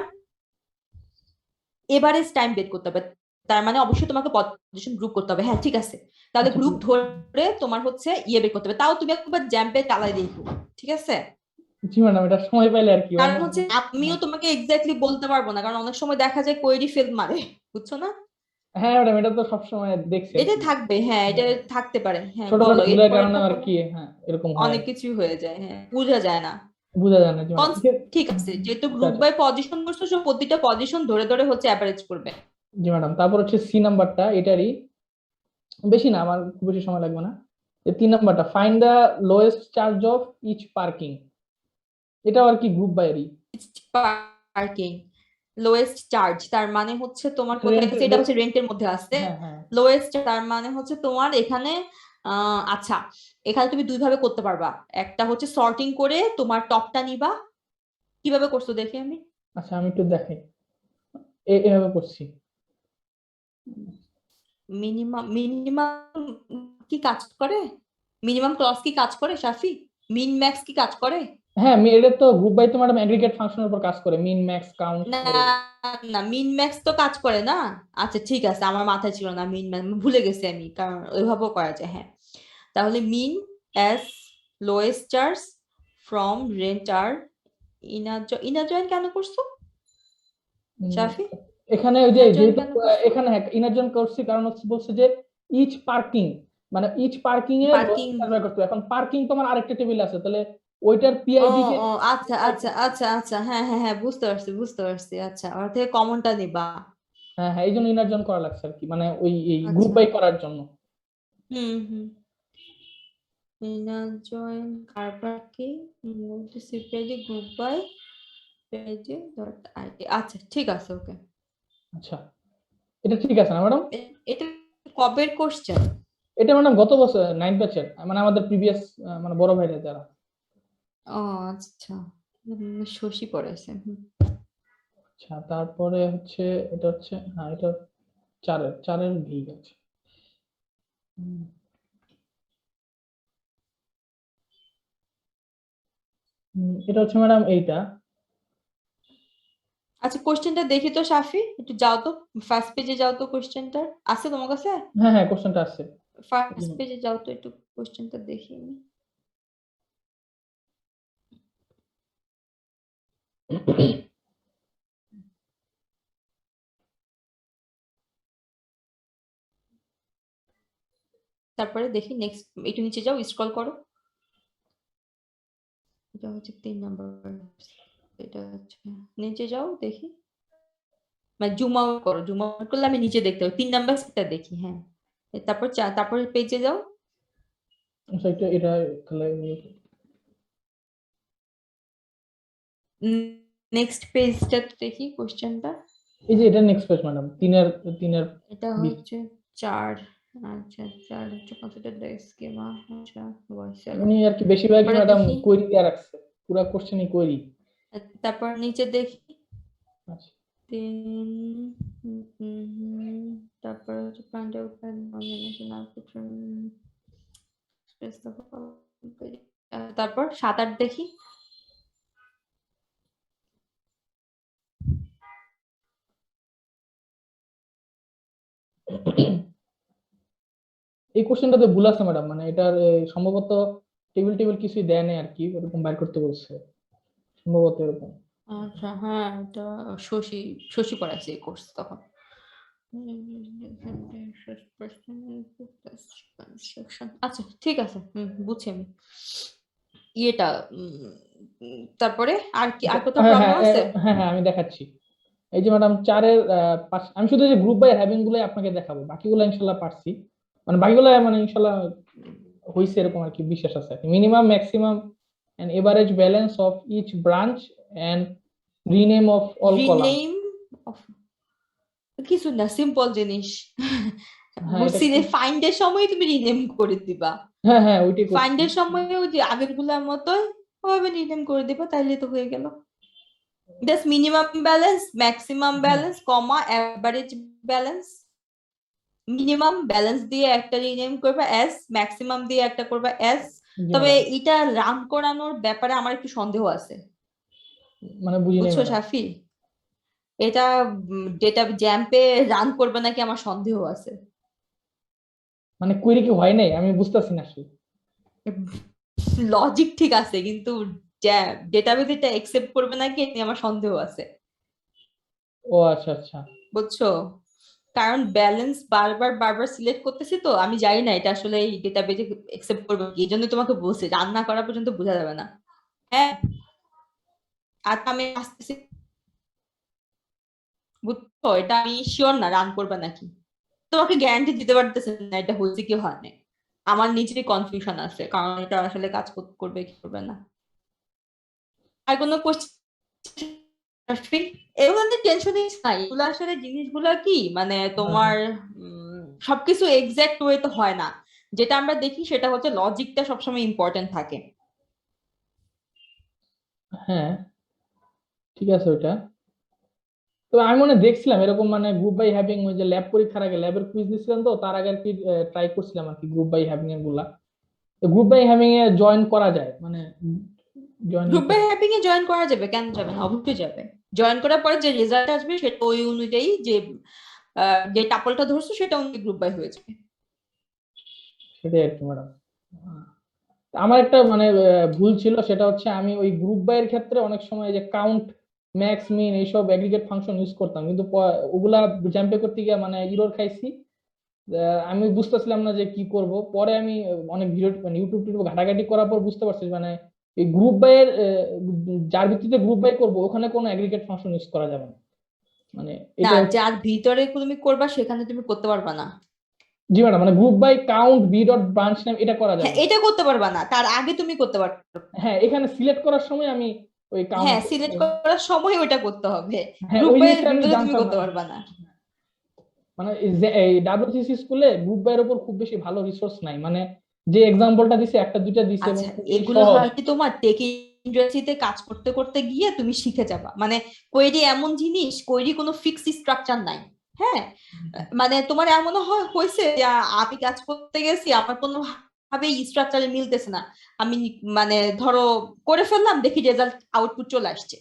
এভারেজ টাইম বের করতে হবে, তার মানে অবশ্যই তোমাকে পজিশন গ্রুপ করতে হবে। হ্যাঁ ঠিক আছে, তাহলে আচ্ছা, গ্রুপ ধরে তোমার হচ্ছে ইয়ে বের করতে হবে, তাও তুমি একবার জ্যাম্পে চালাই দেখো, ঠিক আছে? জি ম্যাডাম এটা সময় পাইলে আর কি। কারণ হচ্ছে আমিও তোমাকে এক্স্যাক্টলি বলতে পারবো না, কারণ অনেক সময় দেখা যায় কোয়েরি ফেল মারে, বুঝছো না? হ্যাঁ ম্যাডাম এটা তো সবসময় দেখছি আর এটা কি। থাকবে, হ্যাঁ এটা থাকতে পারে। হ্যাঁ বলো ছোটখাটো ভুলের এরপরে কারণে আর কি, হ্যাঁ এরকম হয় অনেক কিছু হয়ে যায়, হ্যাঁ বোঝা যায় না। বোঝা যায় না। জি ম্যাডাম ঠিক আছে, যেহেতু আচ্ছা, গ্রুপ আচ্ছা। বাই পজিশন করছো, সব প্রতিটা পজিশন ধরে ধরে হচ্ছে অ্যাভারেজ করবে। জি ম্যাডাম, তারপর হচ্ছে সি নাম্বারটা, এটারই বেশি না, আমার খুব বেশি সময় লাগবে না। এই 3 নাম্বারটা find the lowest charge of each parking, এটাও আর কি গ্রুপ বাইরই। পার্কিং লোয়েস্ট চার্জ, তার মানে হচ্ছে তোমার কোথায় রেন্ট, আছে, এটা হচ্ছে রেন্টের মধ্যে আছে। হ্যাঁ হ্যাঁ লোয়েস্ট তার মানে হচ্ছে তোমার এখানে আচ্ছা, এখানে তুমি দুই ভাবে করতে পারবা, একটা হচ্ছে সর্টিং করে তোমার টপটা নিবা, কিভাবে করছো দেখি আমি। আচ্ছা আমি একটু দেখাই, এভাবে করছি। মিনিমাম কি কাজ করে, মিনিমাম ক্লজ কি কাজ করে শাফি, মিন ম্যাক্স কি কাজ করে? হ্যাঁ এটা তো গ্রুপ বাই তো ম্যাডাম এগ্রিগেট ফাংশনের উপর কাজ করে, মিন ম্যাক্স কাউন্ট না করে। না, মিন ম্যাক্স তো কাজ করে না। আচ্ছা ঠিক আছে, আমার মাথায় ছিল না মিন ম্যাক্স, ভুলে গেছি আমি, কারণ ওইভাবেও করা যায়। হ্যাঁ তাহলে mean as lowest charge from rent আর ইনার জয়েন কেন করছো উম, শাফি? এখানে ওই যে ইনার জয়েন যেহেতু কেন করছো? এখানে ইনার্জন করছি, কারণ হচ্ছে বলছে যে ইচ পার্কিং, মানে ইচ পার্কিং এর পার্কিং, সার্ভে করতে হবে। এখন পার্কিং তোমার আরেকটা টেবিল আছে, তাহলে ওইটার ও পিআইডি কে ও আচ্ছা আচ্ছা আচ্ছা আচ্ছা, হ্যাঁ হ্যাঁ হ্যাঁ বুঝতে পারছি বুঝতে পারছি, আচ্ছা ওর থেকে কমনটা নিবা। হ্যাঁ হ্যাঁ এই জন্য ইনার্জন করা লাগছে আর কি, মানে ওই গ্রুপ আচ্ছা বাই করার জন্য। Hmm inner join car parking CPID group by পেজে ডট আইডি, আচ্ছা ঠিক আছে ওকে। আচ্ছা এটা ঠিক আছে না ম্যাডাম? এটা কবের কোশ্চেন? এটা ম্যাডাম গত বছর 9 ব্যাচের, মানে আমাদের প্রিভিয়াস মানে বড় ভাইরা যারা। ও আচ্ছা, শশী পড়াইছে। আচ্ছা তারপরে হচ্ছে এটা হচ্ছে, হ্যাঁ এটা চারের ভি আছে। হুম, এটা হচ্ছে ম্যাডাম এইটা। আচ্ছা কোশ্চেনটা দেখি তো সাফি, একটু যাও তো ফার্স্ট পেজে, যাও তো কোশ্চেনটা আছে তোমার কাছে, হ্যাঁ হ্যাঁ কোশ্চেনটা আছে। ফার্স্ট পেজে যাও তো, একটু কোশ্চেনটা দেখি আমি। তারপরে দেখি নেক্সট, একটু নিচে যাও, স্ক্রল করো, এটা হচ্ছে 3 নাম্বার, এটা হচ্ছে নিচে যাও দেখি, মানে জুম আউট করো, জুম আউট করলে আমি নিচে দেখতে পাই, 3 নাম্বার সেটটা দেখি। হ্যাঁ তারপর তারপরে পেজে যাও, আচ্ছা এটা তাহলে নেক্সট পেজটা দেখি কোশ্চেনটা। এই যে এটা নেক্সট পেজ ম্যাডাম, তিনের এটা বিশ। হচ্ছে 4, আচ্ছা 4 হচ্ছে কতটা স্কিমা, আচ্ছা ভয়েস। উনি আর কি বেশিরভাগই তারপরে ম্যাডাম দেখি, কোয়েরি দেয়া রাখছে, পুরো কোশ্চেনই কোয়েরি। তারপর নিচে দেখি আচ্ছা 3, তারপর হচ্ছে find out and nomination output space তারপর 7-8 দেখি, এই কোশ্চেনটাতে ভুল আছে ম্যাডাম, মানে এটার সম্ভবত টেবিল কিছুই দেয় নাই আর কি, এরকম বাইর করতে বলছে সম্ভবত এরকম। আচ্ছা হ্যাঁ এটা শশী পড়াইছে এই কোর্স তখন। আচ্ছা ঠিক আছে, বুঝছি আমি ইয়েটা। তারপরে আর কি, আর কোথাও হ্যাঁ হ্যাঁ প্রবলেম আছে? হ্যাঁ হ্যাঁ আমি দেখাচ্ছি। এই যে ম্যাডাম 4-এর আমি শুধু যে গ্রুপ বাই হ্যাভিং গুলোই আপনাকে দেখাবো, বাকিগুলো ইনশাল্লাহ পারছি, মানে বাকিগুলো মানে ইনশাল্লাহ হইছে এরকম আর কি, বিশ্বাস আছে। Minimum maximum and average balance of each branch and rename of all column. Rename of কিছু না, সিম্পল জিনিস। হ্যাঁ এটা সিনে ফাইন্ডের সময় তুমি রিনেম করে দিবা, হ্যাঁ হ্যাঁ ওইটাই করছি। ফাইন্ডের সময় ওই যে আগের গুলার মতোই ওভাবে রিনেম করে দিবা, তাইলে তো হয়ে গেল। জাস্ট মিনিমাম ব্যালেন্স, ম্যাক্সিমাম হ্যাঁ ব্যালেন্স, কমা এভারেজ ব্যালেন্স। মিনিমাম ব্যালেন্স দিয়ে একটা রিনেম করবা এস, ম্যাক্সিমাম দিয়ে একটা করবা এস। জি তবে ম্যাডাম, এটা রান করানোর ব্যাপারে আমার একটু সন্দেহ আছে, মানে বুঝি নাই বুঝছো ম্যাডাম। সাফি? এটা ডেটা জ্যাম্পে রান করবে নাকি আমার সন্দেহ আছে। মানে কুয়েরি কি হয় নাই আমি বুঝতেছি না আসলে। লজিক ঠিক আছে, কিন্তু ডেটাবেস এটা একসেপ্ট করবে নাকি এটা নিয়ে আমার সন্দেহ আছে, ও আচ্ছা আচ্ছা। বুঝছো? কারণ ব্যালেন্স বারবার বারবার সিলেক্ট করতেছি, তো আমি জানি না এটা আসলে এই ডেটাবেজে একসেপ্ট করবে কি, এই জন্য তোমাকে বলছি রান্না করা পর্যন্ত বোঝা যাবে না। হ্যাঁ, আর আমি আসতেছি, বুঝছো? এটা আমি শিওর না রান করবে নাকি, তোমাকে গ্যারান্টি দিতে পারতেছে না এটা হয়েছে কি হয় না। আমার নিজেরই কনফিউশন আছে, কারণ এটা আসলে কাজ করবে কি করবে না। আর কোনো কোশ্চেন? এগুলো নিয়ে টেনশন নিস না, এগুলো আসলে জিনিসগুলো কি মানে হ্যাঁ তোমার সবকিছু এক্সাক্ট ওয়েতে হয় না। যেটা আমরা দেখি সেটা হচ্ছে লজিকটা সবসময় ইম্পর্টেন্ট থাকে। হ্যাঁ ঠিক আছে ওইটা। তো আমি মনে হয় দেখছিলাম এরকম, মানে গ্রুপ বাই হ্যাভিং ওই যে ল্যাব পরীক্ষার আগে ল্যাবের কুইজ দিছিলাম, তো তার আগে আর কি ট্রাই করছিলাম আর কি গ্রুপ বাই হ্যাভিং এর গুলা। তো গ্রুপ বাই হ্যাভিং এ জয়েন করা যায়, মানে জয়েন গ্রুপ বাই হ্যাপিং এ জয়েন করা যাবে, কেন যাবে না, অবশ্যই যাবে। জয়েন করার পরে যে রেজাল্ট আসবে সেটা ওই অনুযায়ী, যে টাপলটা ধরছো সেটা অনুযায়ী গ্রুপ বাই হয়ে যাবে। সেটাই আর কি ম্যাডাম। আমার একটা মানে ভুল ছিল, সেটা হচ্ছে আমি ওই গ্রুপ বাই এর ক্ষেত্রে অনেক সময় যে কাউন্ট, ম্যাক্স, মিন এইসব এগ্রিগেট ফাংশন ইউজ করতাম, কিন্তু ওগুলা জ্যাম্পে করতে গিয়ে মানে ইরর খাইছি। আমি বুঝতেছিলাম না যে কি করব। পরে আমি অনেক ভিডিও মানে ইউটিউব টিউব ঘাটাঘাটি করার পর বুঝতে পারছি মানে এই গ্রুপ বাই এর যার ভিত্তিতে গ্রুপ বাই করবো ওখানে কোনো এগ্রিগেট ফাংশন ইউজ করা যাবে না, মানে না, এটা। যার ভিতরে তুমি করবা সেখানে তুমি করতে পারবা না। জি ম্যাডাম, মানে group by count B dot branch name এটা করা হ্যাঁ, যাবে না। এটা করতে পারবা না, তার আগে তুমি করতে পারবে। হ্যাঁ এখানে সিলেক্ট করার সময় আমি ওই কাউন্ট, হ্যাঁ, সিলেক্ট করার সময় ওটা করতে হবে, হ্যাঁ গ্রুপ ওই বাই এর জিনিসটা আমি ভিতরে তুমি জানতাম না। করতে পারবা না। মানে এই ডাব্লিউসিসি স্কুলে গ্রুপ বাই এর উপর খুব বেশি ভালো রিসোর্স নাই, মানে যে এক্সাম্পলটা দিছে একটা দুইটা দিছে এবং আচ্ছা, খুবই এগুলো সহজ। হয় কি তোমার টেক ইন্ডাস্ট্রিতে কাজ করতে করতে গিয়ে তুমি শিখে যাবা। মানে কোয়েরি এমন জিনিস, কোয়েরি কোনো ফিক্স স্ট্রাকচার নাই। হ্যাঁ, মানে তোমার এমন হয়েছে যে আমি কাজ করতে গেছি, আমার কোনো ভাবে স্ট্রাকচারে মিলতেছে না, আমি মানে ধরো করে ফেললাম, দেখি রেজাল্ট আউটপুট চলে আসছে,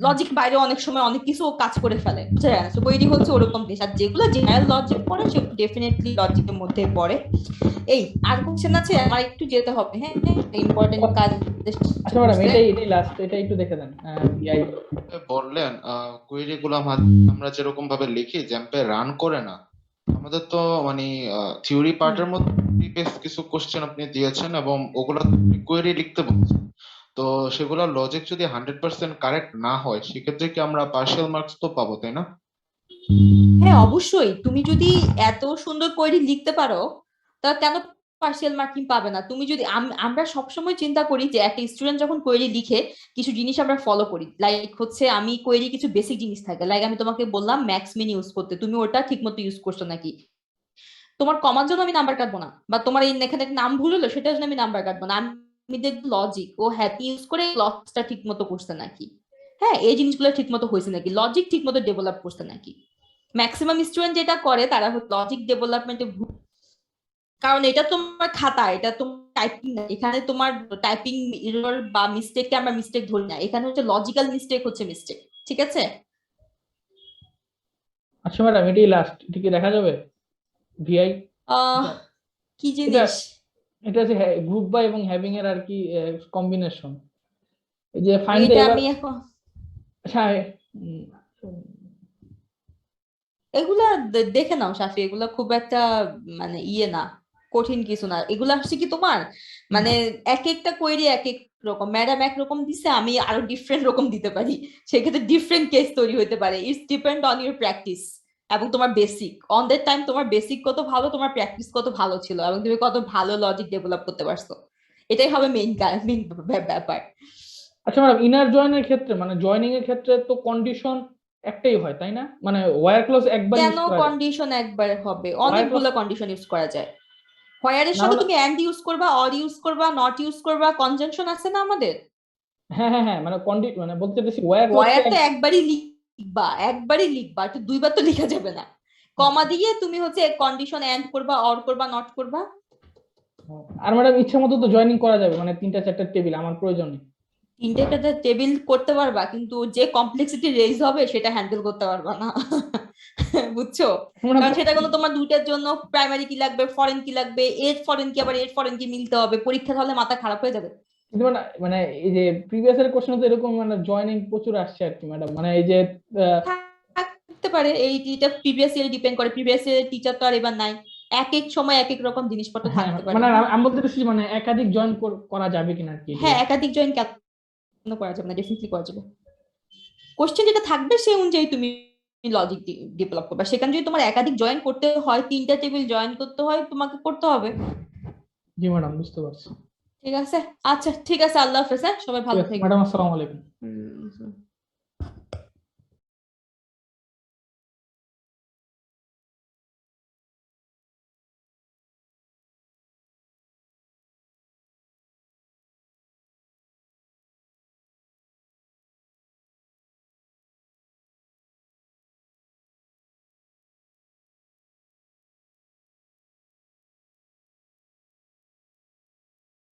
লজিক বাইরে অনেক সময় অনেক কিছু কাজ করে ফেলে, বুঝা যায় না। তো কোয়েরি হচ্ছে ওরকম জিনিস, আর যেগুলো জেনারেল লজিক পড়ে সেগুলো ডেফিনেটলি লজিকের মধ্যে পড়ে। এই আর কোশ্চেন আছে? আমার একটু যেতে হবে, হ্যাঁ, ইম্পর্টেন্ট কাজ আচ্ছা ম্যাডাম, এটাই লাস্ট, এটা একটু দেখে দেন বিআই। বললেন কোয়েরি গুলো আমরা যেরকম ভাবে লিখি জ্যাম্পে রান করে না। আমাদের তো মানে থিওরি পার্টের মধ্যে বেশ কিছু কোশ্চেন আপনি দিয়েছেন এবং ওগুলা কোয়েরি লিখতে বলছেন। তো সেগুলো লজিক যদি 100% কারেক্ট না হয় সেক্ষেত্রে কি আমরা পার্শিয়াল মার্কস তো পাবো, তাই না? হ্যাঁ, অবশ্যই। তুমি যদি এত সুন্দর কোয়েরি লিখতে পারো তা কেন পার্সিয়াল মার্কিং পাবে না? তুমি যদি আমরা সবসময় চিন্তা করি যে একটা স্টুডেন্ট যখন কোয়েরি লিখে কিছু জিনিস আমরা ফলো করি, লাইক হচ্ছে আমি কোয়েরি কিছু বেসিক জিনিস থাকে, লাইক আমি তোমাকে বললাম ম্যাক্স মিন ইউজ করতে, তুমি ওটা ঠিক মতো ইউজ করছো নাকি। তোমার কমার জন্য আমি নাম্বার কাটবো না, বা তোমার এই এখানে একটা নাম ভুল হলো সেটার জন্য আমি নাম্বার কাটবো না, আমি দেখবো লজিক ও হ্যাপি ইউজ করে লসটা ঠিক মতো করছে নাকি। হ্যাঁ, এই জিনিসগুলো ঠিক মতো হয়েছে নাকি, লজিক ঠিক মতো ডেভেলপ করছে নাকি। ম্যাক্সিমাম স্টুডেন্ট যেটা করে তারা লজিক ডেভেলপমেন্টে, কারণ এটা তোমার খাতা, এটা তোমার টাইপিং না, এখানে তোমার টাইপিং এরর বা মিস্টেককে আমরা মিস্টেক ধরি না, এখানে হচ্ছে লজিক্যাল মিস্টেক হচ্ছে মিস্টেক, ঠিক আছে? আচ্ছা ম্যাডাম, এটাই লাস্ট, এটা কি দেখা যাবে ভিআই? আহ কি এটা জিনিস? এটা হচ্ছে গ্রুপ বাই এবং হ্যাভিং এর আর কি কম্বিনেশন। এই যে ফাইন্ড এটা এবার, আমি এখন হ্যাঁ এগুলা দেখে নাও শাফি, এগুলা খুব একটা মানে ইয়ে না, কঠিন কিছু না। এগুলা হচ্ছে কি তোমার মানে এক একটা কোয়েরি এক এক রকম, ম্যাডাম একরকম দিছে, আমি আরো ডিফারেন্ট রকম দিতে পারি, সেক্ষেত্রে ডিফারেন্ট কেস তৈরি হতে পারে। It's depend on your practice এবং তোমার বেসিক। অন দ্যাট টাইম তোমার বেসিক কত ভালো, তোমার প্র্যাকটিস কত ভালো ছিল, এবং তুমি কত ভালো লজিক ডেভেলপ করতে পারছো, এটাই হবে মেইন মেইন ব্যাপার। আচ্ছা ম্যাডাম, ইনার জয়েনের ক্ষেত্রে মানে জয়েনিং এর ক্ষেত্রে তো কন্ডিশন একটাই হয় তাই না? মানে ওয়্যার ক্লজ একবার কেন ইউজ করা যায়। কন্ডিশন একবার হবে? Wire অনেকগুলো কন্ডিশন ইউজ করা যায়। হোয়ারের না সাথে হলে- তুমি এন্ড ইউজ করবা, অর ইউজ করবা, নট ইউজ করবা, কনজাংশন আছে না আমাদের। হ্যাঁ হ্যাঁ হ্যাঁ, মানে মানে বলতে চাইছি ওয়্যার ক্লজ হোয়ার তো একবারই লিখবা, একবারই লিখবা, তো দুইবার তো লেখা যাবে না। কমা দিয়ে তুমি হচ্ছে কন্ডিশন এন্ড করবা, অর করবা, নট করবা। আর ম্যাডাম ইচ্ছা মতো তো জয়েনিং করা যাবে, মানে 3টা 4টা টেবিল আমার প্রয়োজন নেই। তিনটে টেবিল করতে পারবা, কিন্তু যে কমপ্লেক্সিটি রেজ হবে সেটা হ্যান্ডেল করতে পারবা না। বুঝছো? মানে কারণ সেটা কোনো তোমার দুইটার জন্য প্রাইমারি কি লাগবে, ফরেন কি লাগবে, এর ফরেন কি, আবার এর ফরেন কি মিলতে হবে, পরীক্ষার হলে মাথা খারাপ হয়ে যাবে। কিন্তু মানে মানে এই যে প্রিভিয়াস এর কোশ্চেন তো এরকম মানে জয়েনিং প্রচুর আসছে আর কি ম্যাডাম, মানে এই যে থাকতে পারে, এটা প্রিভিয়াস ইয়ারে ডিপেন্ড করে, প্রিভিয়াস ইয়ারের টিচার তো আর এবার নাই, এক এক সময় এক এক রকম জিনিসপত্র হ্যাঁ থাকতে পারে। মানে আমি বলতে চাইছি মানে একাধিক জয়েন করা যাবে কিনা আর কি। হ্যাঁ, একাধিক জয়েন কেন করা যাবে না, ডেফিনেটলি করা যাবে। কোশ্চেন যেটা থাকবে সেই অনুযায়ী তুমি লজিক ডেভেলপ করবে। সেখানে যদি তোমার একাধিক জয়েন করতে হয়, 3টা টেবিল জয়েন করতে হয়, তোমাকে করতে হবে। জি ম্যাডাম, বুঝতে পারছি। ঠিক আছে, আচ্ছা ঠিক আছে, আল্লাহ হাফেজ, হ্যাঁ সবাই ভালো থাকবে। ম্যাডাম আসসালামু আলাইকুম।